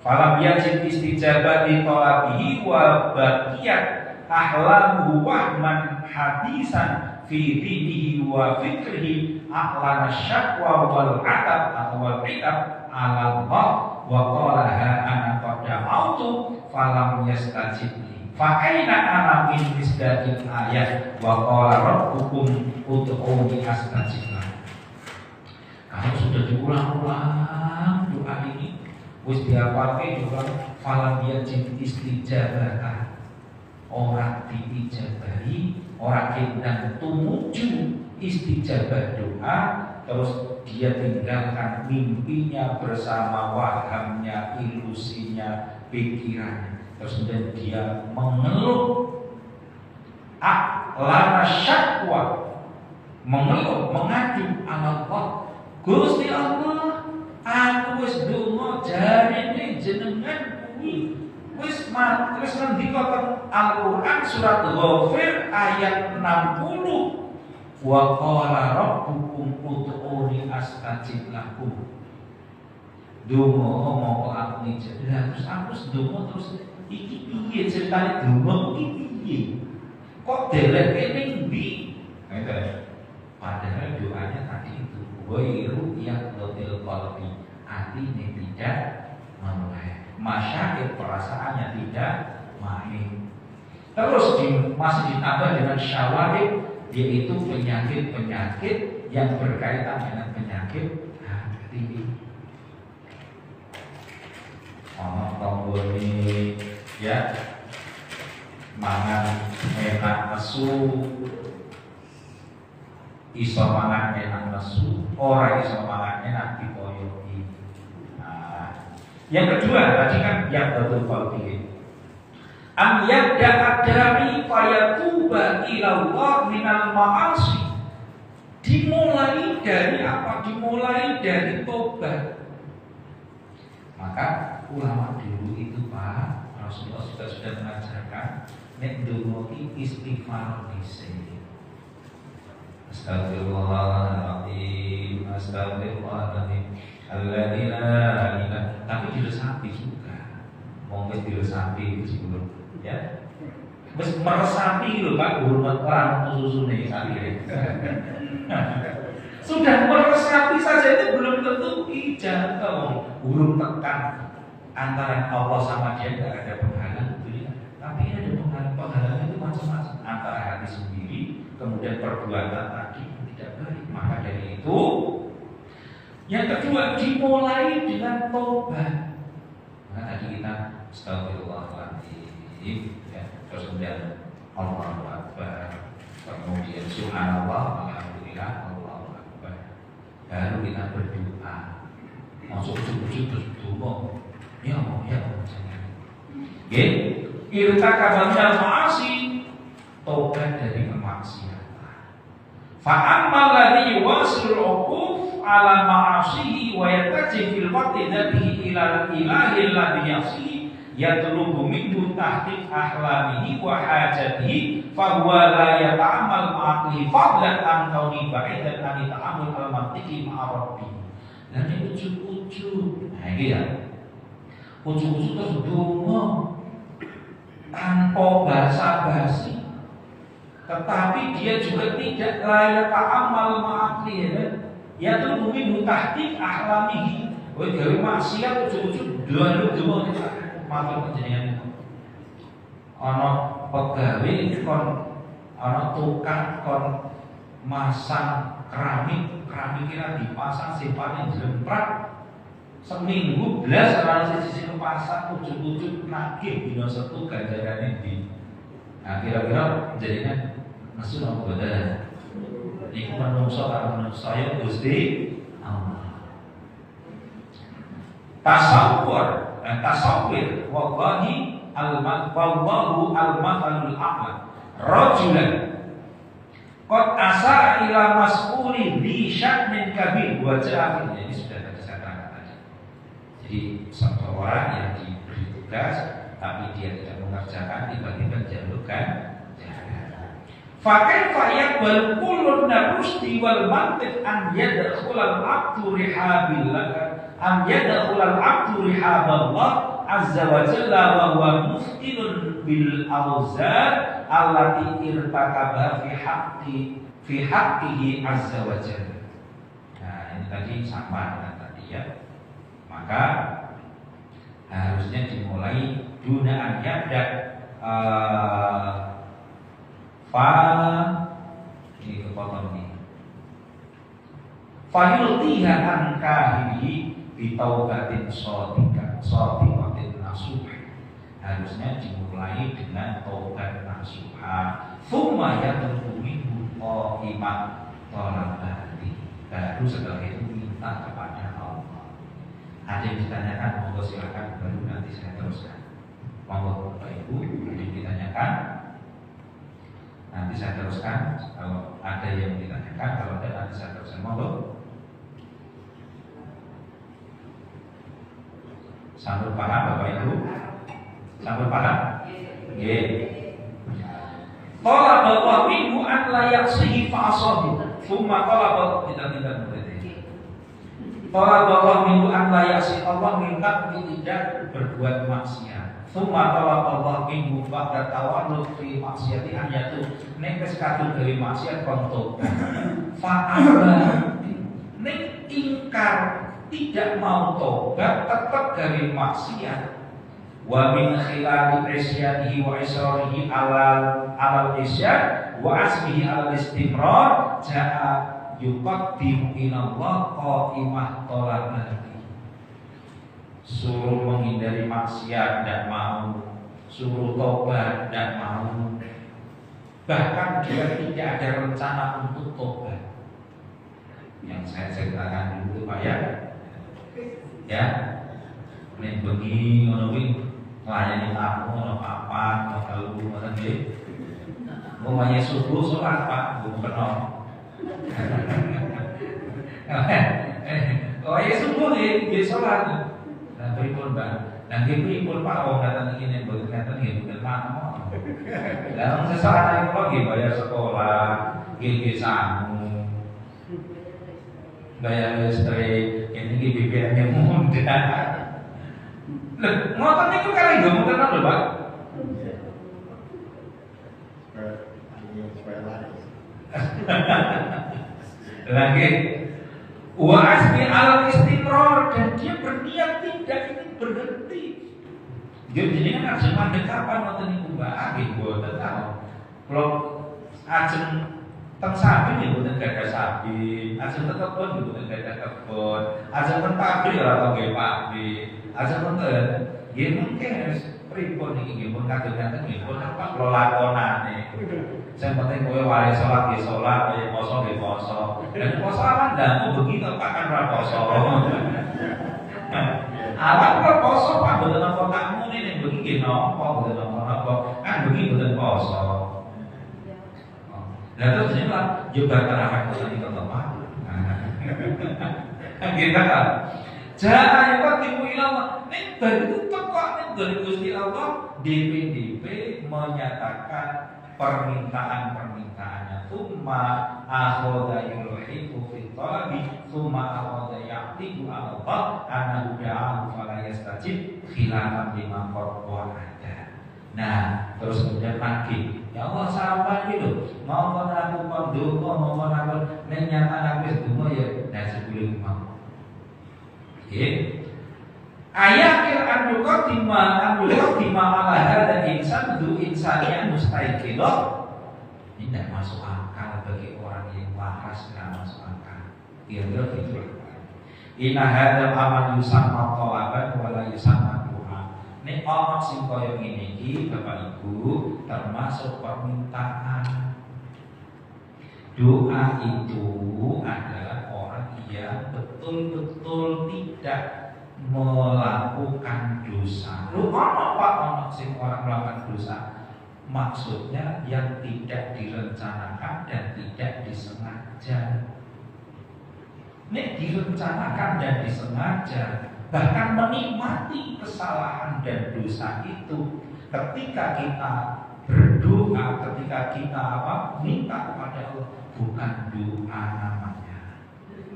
Falam yajid istijabah di talabihi wa baqiyat ahlamu wahman hadisan fi dinihi wa fikrihi aqlana syakwa wal atab atau wal itab ala Allah wa qala ha ana qad da'autu falam yastajib li fa aina ana min misdaqil ayat wa qala rabbukum ud'uni astajib lakum. Kalau sudah diulang-ulang doa ini wis dihafalke juga falam yajid istijabah, orang diijabahi, orang yang tumuju istijabah doa, terus dia tinggalkan mimpinya bersama wahamnya, ilusinya, pikirannya, terus kemudian dia mengeluh, lana syakwa, mengeluh, mengadu Allah, Gusti Allah, aku wis donga jarene jenengan kuwi wis ngendika teng Al-Qur'an surat Ghafir ayat 60, wa qala rabbukum ud'uni astajib lakum. Donga mongko aku ijabah. Lah terus aku donga terus iki piye ceritane donga iki piye? Kok deleke ning ndi? Padahal doanya tadi itu ghairu yaqdil qalbi, hatinya tidak meleleh, masyair perasaannya tidak main. Terus masih ditambah dengan syawahid, yaitu penyakit-penyakit yang berkaitan dengan penyakit hati. Tombol ya, mangan enak nesu, iso mangan enak nesu, ora iso mangan enak dipoyoki. Nah, yang kedua tadi kan yang betul qalbi. Am yabda adami fayatuba ila Allah minal ma'asi. Dimulai dari apa? Dimulai dari tobat. Maka ulama dulu itu Pak, Rasulullah sudah mengajarkan nek ndonga iki istighfar dhisik. Astagfirullahaladzim, astagfirullahaladzim, alladzi la ilaha. Tapi diresapi juga, mungkin diresapi itu sebelum, ya. Mas meresapi loh Pak, hormat orang susu-susune sakit. Sudah meresapi saja itu belum tentu ijabah, belum tekan antara Allah sama dia tidak ada penghalang gitu ya. Tapi ada penghalang itu macam-macam, antara hati sendiri, kemudian perbuatan tadi tidak baik. Maka dari itu, yang kedua dimulai dengan tobat. Nah tadi kita astagfirullahaladzim, ya. Terus kemudian Allahu Akbar, kemudian subhanallah, alhamdulillah, Allahu Akbar. Baru kita berdoa. Masuk sujud terus doa. Ya Allah, jangan. Irtaka banyak maasi. tobat dari kemaksiatan. Fa'ammal ladzi yuwasilul 'uquf 'ala ma'asihi wa yataji fil waqti dzatihi ila ilahi alladzi yasihi yatlubu minhu tahqiq ahlamihi wa hajatihi fa huwa la yata'ammal ma'aqli fadlan an kauni ba'idan an ta'ammul al-mantiqi ma'a rabbi. Dan ini ujuk-ujuk. Nah ini ya. Ujuk-ujuk terus donga tanpa basa-basi. Tetapi dia juga tidak layak ta'amal ma'akli ya tuh mungkin tahqiq ahlamihi. Kowe gawe maksiat ujug-ujug doa-doa matur panjenengan. Ana pegawe kon ana tukang kon masang keramik kira dipasang sipane jlemprak seminggu blas ora siji pasang ujug-ujug nagih dina setu ganjarane di. Nah kira-kira jadinya nesu nang boten. Iku manungsa karo manungsa ya Gusti Allah. Tasawwur wallahi wallahu al-mathalul a'la. Rajulan qad asa ila mas'ulin di sya'nin kabir wa ja'a ini sudah tadi saya terangkan tadi. Jadi satu orang yang diberi tugas tapi dia tidak mengerjakan, tiba-tiba dijalurkan jalan. Fakaifa yaqbal kullu nafsi wal mantiq an yadkhulal abdu rihabillah an yadkhulal abdu rihaballah azza wa jalla wa huwa muftinun bil awzar allati irtakaba fi haqqihi azza wa jalla. Nah, ini tadi sama dengan tadi ya. Maka harusnya dimulai dunaan yabda ini kepotong nih fayultiha ankahihi bitaubatin shodiqatin nasuh. Harusnya dimulai dengan taubat nasuha thumma yatlubu minhu qaimat talabati. Baru setelah itu minta kepada Allah. Ada yang ditanyakan, monggo silakan, baru nanti saya teruskan. Monggo Bapak Ibu, ada yang ditanyakan, nanti saya teruskan. Kalau ada yang ditanyakan, kalau ada nanti saya teruskan. Monggo. Sambil paham Bapak Ibu? Sambil paham? Nggih. Qala Bapak Ibu an la yaksihi fa'asahu. Tsumma qala kita Allah minggu an layasi Allah minta tidak berbuat maksiat. Tsumma Allah minggu ba'da tawalluq fi maksiati an yatu nek wis kadung gawe maksiat kon tobat. Fa'ala nek ingkar tidak mau tobat tetap gawe maksiat. Wa min khilali isyanihi wa israrihi alal isyan wa asmihi alal istimrar ja'a yuqaddimu ilallah qaimah talabati. Suruh menghindari maksiat tidak mau, suruh tobat tidak mau, bahkan dia tidak ada rencana untuk tobat. Yang saya ceritakan dulu Pak ya ini bengi ngono kuwi nglayani tamu ono papat ono telu ngoten nggih. Umpamane subuh salat Pak bukan. Oh ya subuh nggih salat. Nah pripun Mbak? Nah nggih pripun Pak wong datang iki nek mboten ngaten nggih mboten mawon. Lah wong sesaat kula nggih bayar sekolah, nggih sangu. Bayar listrik, ini nggih BBM-nya mudah. Lho, ngoten niku kalih nggih mboten lho Pak. Lagi wa asmi al istimrar dan dia berniat tidak ingin berhenti. Dia jenengan harus mandek kapan ngoten niku Mbak nggih mboten tahu. Kalau ajeng teng sapi nggih mboten gadah sapi, ajeng teng kebon nggih mboten gadah kebon, ajeng teng pabrik ora tau nggih pabrik, ajeng mboten nggih mungkin pripun iki nggih pun kadang-kadang nggih pun apa lakonane. Sing penting kowe wae salat nggih salat, wae poso nggih poso. Dan poso awan ndangu begitu Pak kan ora poso. Awan kok poso Pak mboten napa takmu ning bengi nggih napa mboten napa kan bengi mboten poso. Nah terus jelas juga terakhir tadi ke bapak. Kita kan. Jangan timu ilah. Ini dari itu kok dari Gusti Allah DPDP menyatakan permintaan-permintaannya summa akhoda yulhiku fi talabi summa akhoda ya'tiku Allah annahu da'ahu fala yastajib khilafan lima qad ada. Nah, terus kemudian lagi, ya Allah sabar gitu. Mau aku pandonga, mau aku nyata wis donga ya dan sebelum mau. Nggih. Ayakil an yuqaddima ala hadha insan du insannya mustaiqilah. Ini tidak masuk akal bagi orang yang waras, tidak masuk akal. Kira-kira gitu. Inna hadha amal yusamma talaban wa la yusamma du'a. Nek ana sing kaya ngene iki Bapak Ibu termasuk permintaan. Doa itu adalah orang yang betul-betul tidak melakukan dosa. Lu apa sing orang melakukan dosa? Maksudnya yang tidak direncanakan dan tidak disengaja. Nek direncanakan dan disengaja, bahkan menikmati kesalahan dan dosa itu, ketika kita berdoa, ketika kita minta kepada Allah, bukan doa namanya,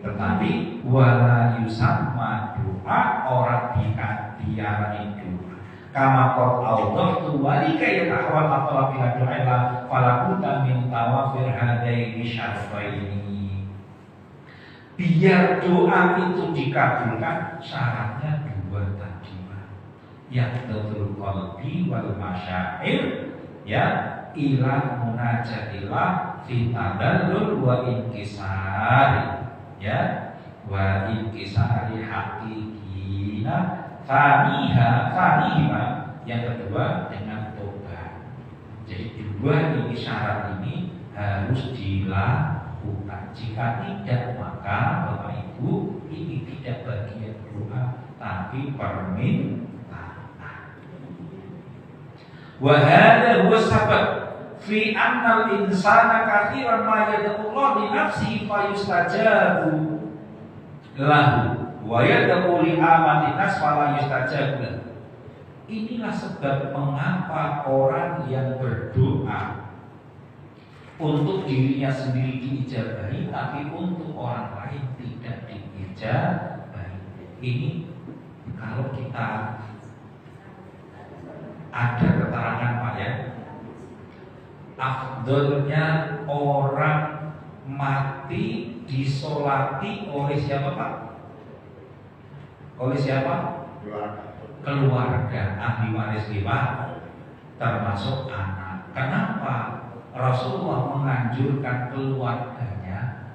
tetapi wala yusamma doa, orang diarani doa. Kama qad awdahtu walika yatahwal atlafiha doa falakuta min tawafir hadaini syarfaini. Biar doa itu dikabulkan syaratnya dua tadi, yang betul qalbi wal masyair, ya ila munajatillah fi tadallul wa inkisari, ya wa inkisari hakikina faniha yang kedua dengan tobat. Jadi dua ini syarat ini harus dilakukan. Jika tidak, maka Bapak Ibu ini tidak bagian doa tapi permintaan. Wa hadha huwa sabab fi anna al-insana katsiran ma yad'u Allah li nafsihi fa yustajabu lahu wa yad'u li amati nas fa la yustajabu lahu. Inilah sebab mengapa orang yang berdoa untuk dirinya sendiri diijabahi, tapi untuk orang lain tidak diijabahi. Ini kalau kita ada keterangan Pak ya, afdolnya orang mati disolati oleh siapa Pak? Oleh siapa? Keluarga ahli waris lima, termasuk anak. Kenapa Rasulullah menganjurkan keluarganya?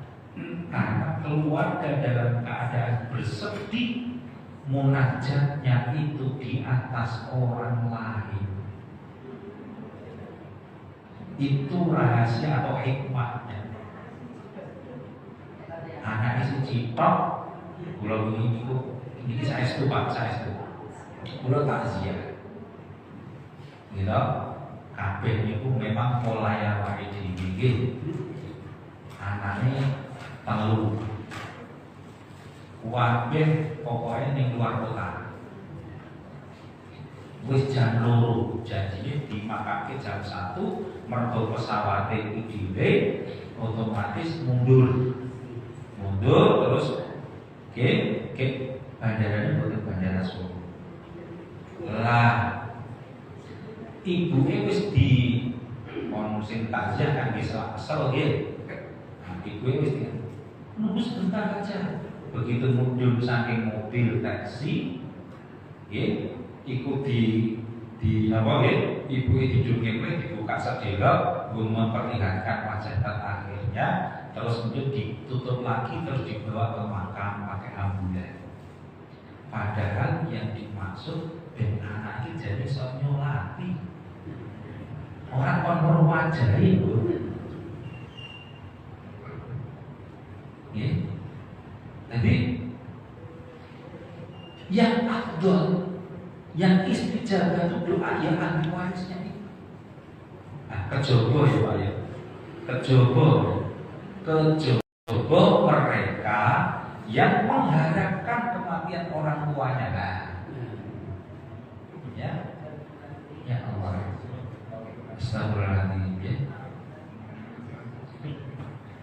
Karena keluarga dalam keadaan bersedih, munajatnya itu di atas orang lain. Itu rahasia atau hikmahnya. Anak isi citok, kalau ini saya itu Pak, saya itu. Kalau takziah, gitu. Kabeh itu memang pola yang wae dibikin. Anaknya telu. Kabeh pokoknya ning luar kota. Wis jam 2, janjine dimakake jam 1, mergo pesawate iki dhewe otomatis mundur. Mundur terus ke bandaranya boten bandara Solo. Lah ibuke wis di ono sing takziah kan bisa asal nggih. Nah, ibuke wis nunggu sebentar aja. Begitu mundur saking mobil taksi, nggih, iku di apa nggih? Ibuke didongeng dibuka sedelo, memperlihatkan wajah akhirnya, terus kemudian ditutup lagi terus dibawa ke makam pakai ambulan. Padahal yang dimaksud ben anak iki jadi sok nyolati. Orang kon wajah itu. Ya. Jadi yang afdol, yang istijabah itu doa yang ahli warisnya itu. Nah, kejaba ya Pak ya. kejaba mereka yang mengharapkan kematian orang tuanya. Nah, ya Allah, astagfirullahaladzim ya.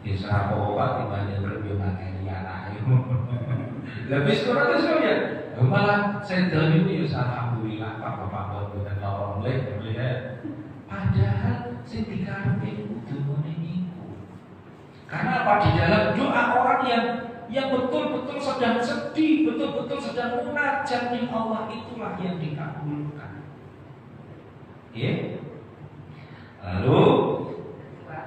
Ya sahabat Pak dibanding lebih materi anak itu. Lebih sekolah itu ya. Malah saya tahu itu ya alhamdulillah Pak Bapak bukan orang lain ya. Padahal saya dikarepe kudu niku. Karena apa, di dalam doa orang yang betul-betul sedang sedih, betul-betul sedang munajat ning Allah, itulah yang dikabulkan. Ya. Lalu Pak,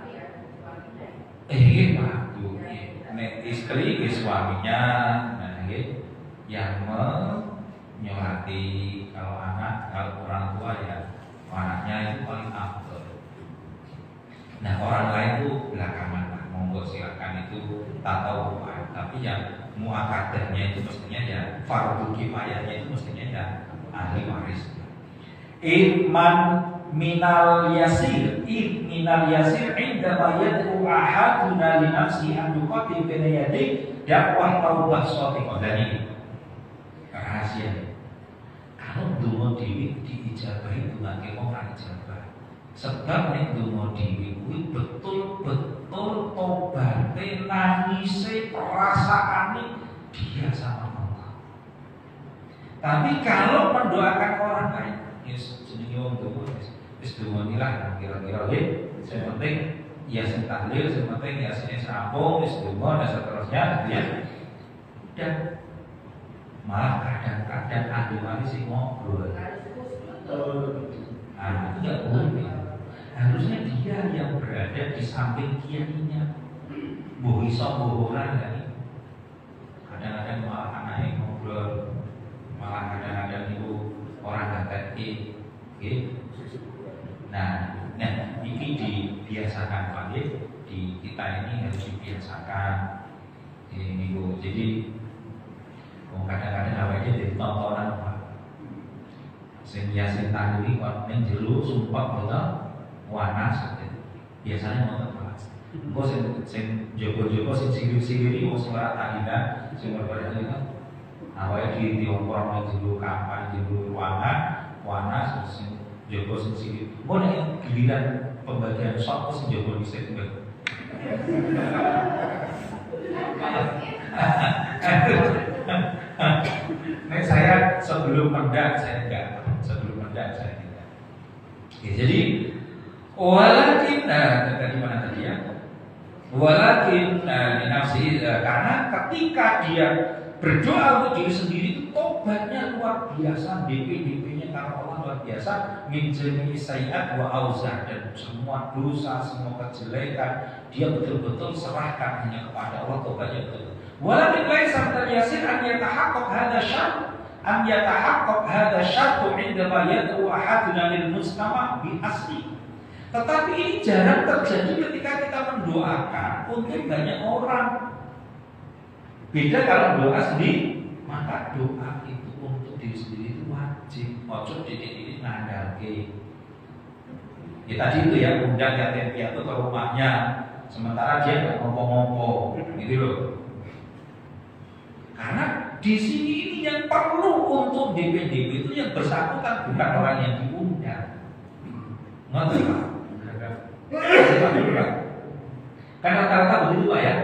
nek istri ke suaminya, nah yang menyolati, kalau orang tua ya anaknya itu paling afdal. Nah orang lain itu belakangan lah, monggo silakan itu tatawuan, tapi yang muakadahnya itu mestinya ya fardu kifayahnya itu mestinya ya ahli waris. Iman minal yasir indama yad'u ahaduna li nafsi an yuqatil baina yadik dakwah taubah shadiqah. Dan ini rahasia. Kalau donga dhewe diijabah itu ngake ora ijabah. Sebab nek donga dhewe kuwi betul-betul tobaté, nangise, perasaane dia sama Allah. Tapi kalau mendoakan orang lain, yes jenenge wong donga wis donganilah kira-kira sing penting ya sing tahlil, sing penting ya sing rampung, wis donga dan seterusnya ya. Dan malah kadang-kadang ahli waris sing ngobrol. Itu nggak boleh. Harusnya dia yang berada di samping kiainya. Boh iso boh ora ya. Kadang-kadang malah anaknya ngobrol, malah kadang-kadang itu orang ngateki. Nah, ini dibiasakan Pak, di kita ini harus dibiasakan. Ini Bu. Jadi kadang-kadang awalnya jadi tontonan Pak. Sing biasa tadi kok ning jero sumpah betul wanas gitu. Biasanya ngoten Pak. Engko sing jogo-jogo sing sirih-sirih wong suara tahina sing berbeda itu awalnya diongkor ning jero kamar jero ruangan wanas sing jogo sing sirih. Mau nek giliran pembagian sok sing jogo dhisik mbak. Nek saya sebelum mendak saya tidak. Ya, jadi walakin tadi mana tadi ya? Walakin nafsi karena ketika dia berdoa untuk diri sendiri itu tobatnya luar biasa, DP-nya karena Allah luar biasa, min jami'i sayyi'at wa auzar, dan semua dosa, semua kejelekan dia betul-betul serahkan hanya kepada Allah, tobatnya betul. Walakin laisa yasir an yatahaqqaq hadha syartu indama yad'u ahaduna lil mustama' bi asli. Tetapi ini jarang terjadi ketika kita mendoakan untuk banyak orang. Beda kalau doa sendiri, maka doa itu untuk diri sendiri itu wajib. Ojo didik-didik ngandalke. Ya tadi itu ya, undang yatim piatu ke rumahnya, sementara dia nggak ngomong-ngomong, gitu loh. Karena di sini ini yang perlu untuk DP-DP itu yang bersangkutan, bukan orang yang diundang. Ngerti Pak? Kan rata-rata begitu Pak ya?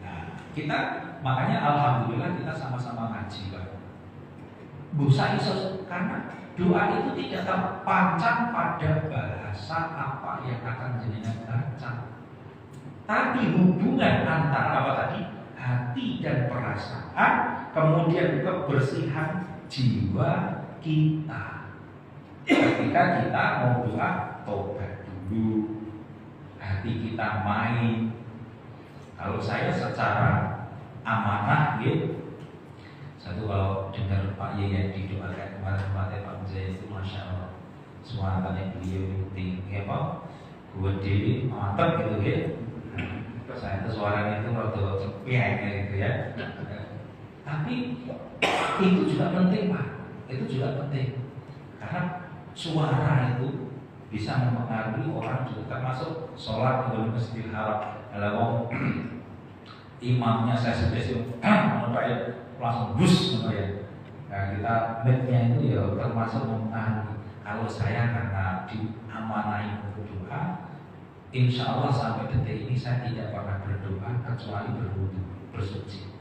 Nah, kita makanya alhamdulillah kita sama-sama ngaji Pak. Busa iso karena doa itu tidak terpancang pada bahasa apa yang akan jenengan baca. Tapi hubungan antara apa tadi? Hati dan perasaan, kemudian kebersihan jiwa kita. Ketika kita mau doa, tobat dulu, hati kita main. Kalau saya secara amanah, gitu. Satu kalau dengar Pak Yaya didoakan kemarin Pak Jaya itu masya Allah, suaranya beliau tinggi, apa? Gue diri mantap gitu ya. Saya itu suaranya itu rada cepiak gitu ya. Tapi itu juga penting Pak, itu juga penting karena suara itu bisa mempengaruhi orang juga, termasuk sholat di Masjidil Haram. Kalau imamnya saya sudah langsung bus ya. Nah, kita baiknya itu ya termasuk mempengaruhi. Kalau saya karena diamanahi untuk doa, insya Allah sampai detik ini saya tidak pernah berdoa kecuali berwudu, bersuci.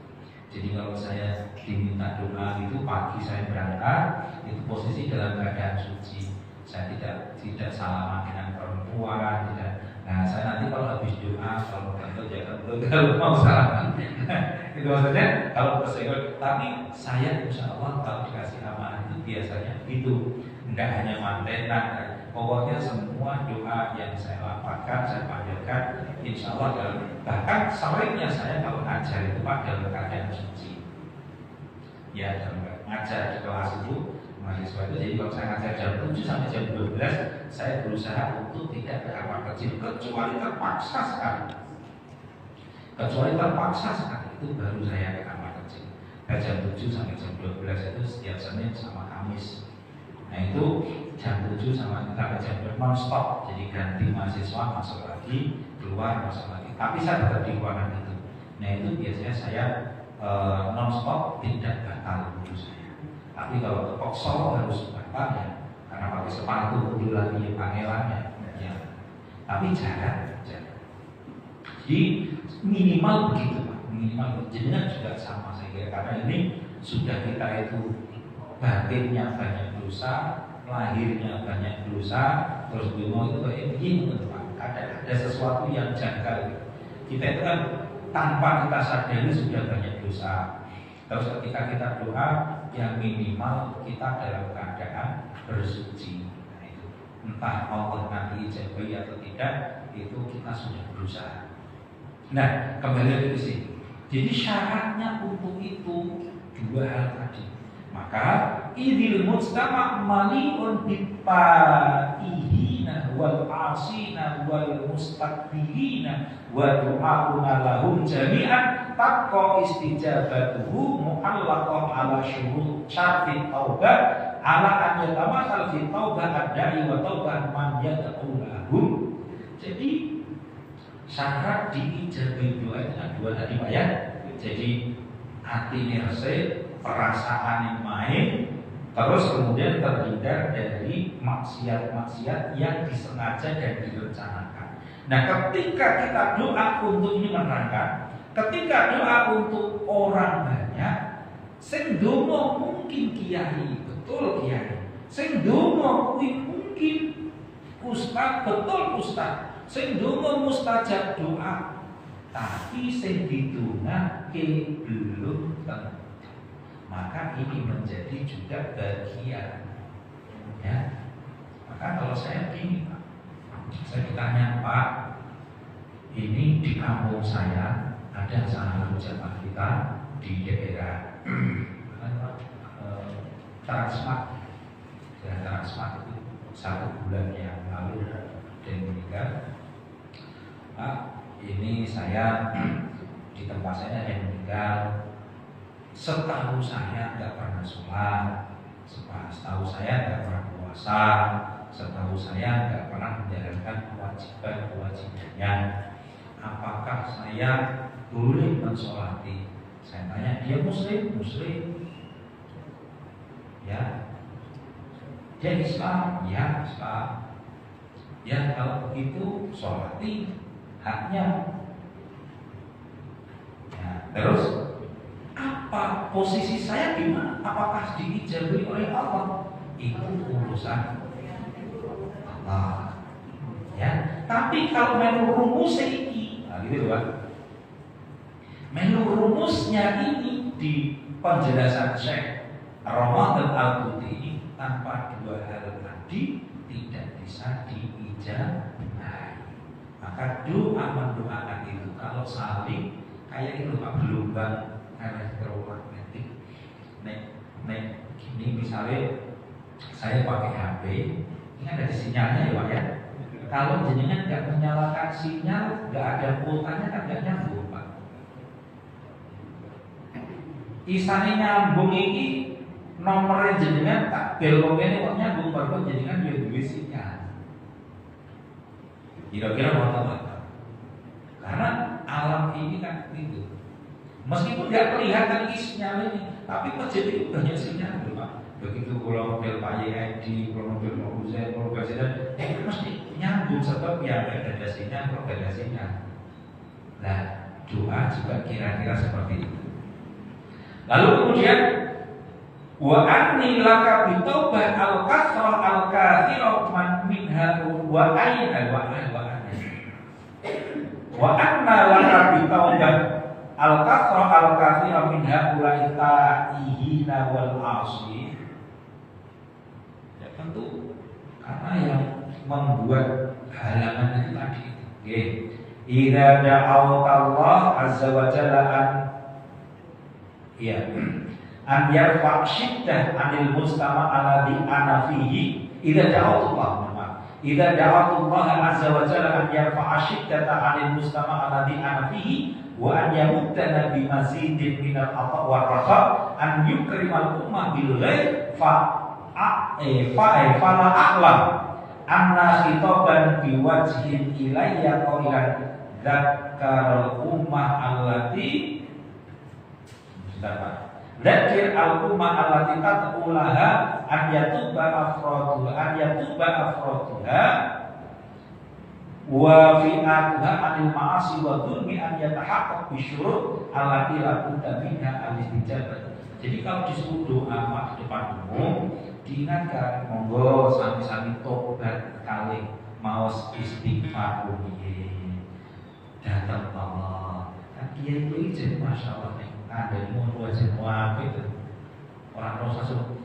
Jadi kalau saya diminta doa itu pagi saya berangkat, itu posisi dalam keadaan suci. Saya tidak salaman dengan perempuan, tidak. Nah, saya nanti kalau habis doa, kalau tentu jangan kalau mau salaman. Itu maksudnya kalau bersenggol. Tapi saya insya Allah kalau dikasih amanah itu biasanya itu tidak hanya mantenan. Pokoknya semua doa yang saya lapangkan, saya panjatkan, insya Allah dalam. Bahkan seringnya saya kalau ngajar itu dalam keadaan suci. Ya, dalam ngajar di kelas itu mahasiswa itu, jadi kalau saya ngajar jam 7 sampai jam 12, saya berusaha untuk tidak ke kamar kecil kecuali terpaksa sekali. Kecuali terpaksa sekali itu baru saya ke kamar kecil. Jam 7 sampai jam 12 itu setiap Senin sama Kamis. Nah itu jam 7 sampai jam 12 non-stop. Jadi ganti mahasiswa masuk lagi, keluar masuk lagi. Tapi saya tetap di ruangan itu. Nah itu biasanya saya non-stop, tidak batal wudhu saya. Tapi kalau kepokso harus batal ya, karena pakai sepatu wudhu lagi ya pangelannya ya. Tapi jarang. Jadi minimal begitu Pak, minimal. Jadinya juga sama saya kira, karena ini sudah kita itu batinnya banyak dosa, lahirnya banyak dosa, terus mau itu kayak begini Pak. Ada sesuatu yang janggal. Kita itu kan tanpa kita sadari sudah banyak dosa. Terus ketika kita doa, yang minimal kita dalam keadaan bersuci. Nah, itu entah Allah nanti ijabai atau tidak, itu kita sudah berusaha. Nah, kembali ke sini. Jadi syaratnya untuk itu dua hal tadi. Maka idil mujtama' mali'un bittaihina wal asina wal mustakbirina wa du'auna lahum jami'an taqqa istijabatuhu mu'allaqah ala syurut syarti taubah ala an yatamathal fi taubah ad-da'i wa taubah man yad'u lahum. Jadi syarat diijabai doa itu ada dua tadi Pak ya. Jadi hati resik, perasaan yang main, terus kemudian terhindar dari maksiat-maksiat yang disengaja dan direncanakan. Nah, ketika kita doa untuk ini menerangkan, ketika doa untuk orang banyak, sing donga mungkin kiai, betul kiai. Sing donga kuwi mungkin ustaz, betul ustaz. Sing donga mustajab doa. Tapi sing didongake belum tentu. Maka ini menjadi juga bagian ya. Maka kalau saya gini Pak, saya ditanya Pak, ini di kampung saya ada salah jamaah kita di daerah Transmart. Dan Transmart itu 1 bulan yang lalu dan meninggal. Pak, ini saya di tempat saya ada yang meninggal. Setahu saya nggak pernah sholat, setahu saya nggak pernah puasa, setahu saya nggak pernah menjalankan kewajibannya. Apakah saya boleh mensolati? Saya tanya, dia muslim, ya. Dia Islam, ya Islam. Ya kalau begitu sholati haknya. Ya, terus apa posisi saya di mana? Apakah diijabai oleh Allah? Itu urusan Allah. Ya, tapi kalau melu rumus ini, nah gitu Pak. Melu rumusnya ini di penjelasan Syekh Ramadan Al-Buti ini tanpa dua hal tadi tidak bisa diijabai. Maka doa mendoakan itu kalau saling kayak itu Pak, gelombang elektromagnetik. Nek ini misalnya saya pakai HP, ini ada sinyalnya ya Pak ya. Kalau jenengan nggak menyalakan sinyal, nggak ada pulsanya kan nggak nyambung Pak. Isane nyambung ini nomornya jenengan tak beloknya ini kok nyambung baru jenengan dia duwe sinyal. Kira-kira mau apa? Karena alam ini kan itu. Meskipun nggak kelihatan sinyal ini, tapi masjid itu banyak sinyal, Pak. Begitu kalau model Pak YID, kalau model Mauluzai, kalau presiden, mesti nyambung sebab ya ada sinyal, kalau ada sinyal. Nah, doa juga kira-kira seperti itu. Lalu kemudian wa anni laka bitaubah al-kasrah al-kathirah man minha wa ayna wa anna laka bitaubah al-kasrah al-kathirah minha ulaika ihina wal asli. Ya tentu karena yang membuat halangan itu tadi. Oke. Idza da'awta Allah azza wa jalla an yarfa' syiddah 'anil mustama' alladhi ana fihi. Idza da'awta Allah azza wa jalla an yarfa' syiddata 'anil mustama' alladhi ana fihi wa an yamuddana bi mazidin minal 'ata' war raha an yukrimal ummah bil ghaib fa la a'lam anna khitaban bi wajhin ilayya qailan dzakar ummah allati dzakir al ummah allati taqulaha an yatuba afraduha wa fi'atuha anil ma'asi wa dhulmi an yatahaqqaq bi syurut allati la budda minha al-istijabah. Jadi kalau disuruh doa di depan umum, diingatkan monggo sami-sami tobat kali maos istighfar rumiyin datang Allah. Kan kiai itu jadi masyaallah ada mau wajib apa itu orang Rasul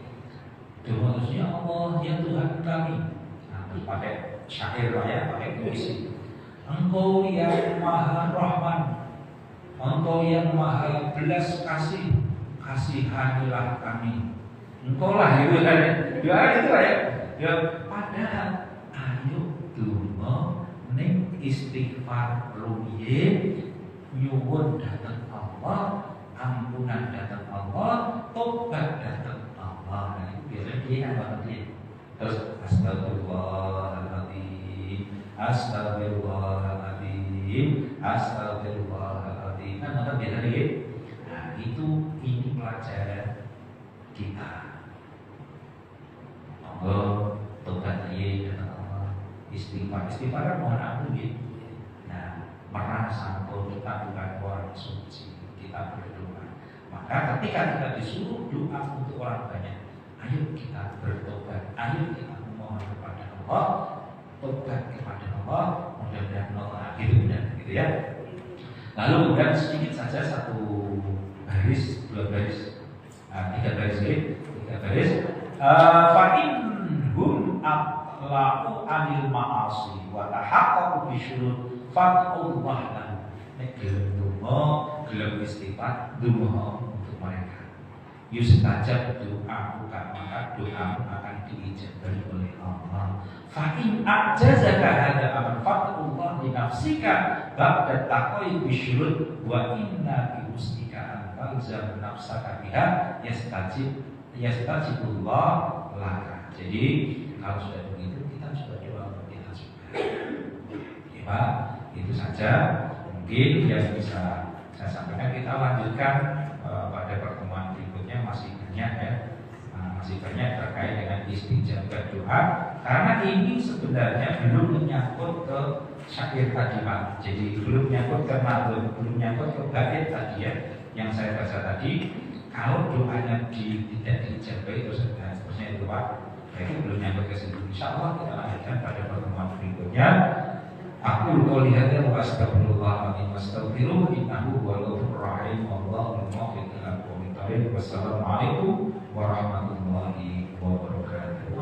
doa terus ya Allah ya Tuhan kami. Nah, terus pakai syair ya, pakai puisi. Engkau yang Maha Rahman, Engkau yang Maha belas kasih, kasihanilah kami. Engkau lah itu kan ya itu ya. Ya padahal ayo donga ning istighfar rumiyin nyuwun dhateng Allah, ampunan dhateng Allah, tobat dhateng Allah. Nah itu biasanya dia apa tadi? Terus astagfirullahaladzim, astagfirullahaladzim, astagfirullahaladzim. Kan nggak biasa dia. Nah itu ini pelajaran kita. Allah, tobat dia datang Allah, istighfar mohon ampun ya. Nah merasa kalau kita bukan orang suci, kita berdoa. Maka ketika kita disuruh doa untuk orang banyak, ayo kita bertobat, ayo kita memohon kepada Allah, tobat kepada Allah, mudah-mudahan Allah gitu ya. Lalu kemudian sedikit saja satu baris, dua baris, tiga baris. Fa'in hum aqla'u anil ma'asi wa tahaqqaqu bi syurut fa'ullah lahu. Nek gelem donga, gelem istighfar, donga untuk mereka. Yustajab doa maka doa akan diijabah oleh Allah. Fa'in a'jazaka hada aman fa'ullah li nafsika ba'da taqoi bi syurut wa inna bi mustika an talzam nafsaka biha yastajibullah laka. Jadi kalau sudah begitu kita coba doa untuk kita juga. Ya Pak, itu saja mungkin yang bisa saya sampaikan. Kita lanjutkan pada pertemuan berikutnya, masih banyak ya, masih banyak terkait dengan istijabah doa. Karena ini sebenarnya belum menyangkut ke syair tadi Pak. Jadi belum menyangkut ke nadhum, belum menyangkut ke bait tadi ya, yang saya baca tadi. Kalau doanya tidak dijabah itu seterusnya itu Pak, itu belum nyampe ke situ. Insyaallah kita lanjutkan pada pertemuan berikutnya. Aku qouli hadza wa astaghfirullahaladzim wastaghfiruhu innahu huwal ghafurur rahim wallahu muwaffiq ila aqwamit thoriq. Wassalamualaikum warahmatullahi wabarakatuh.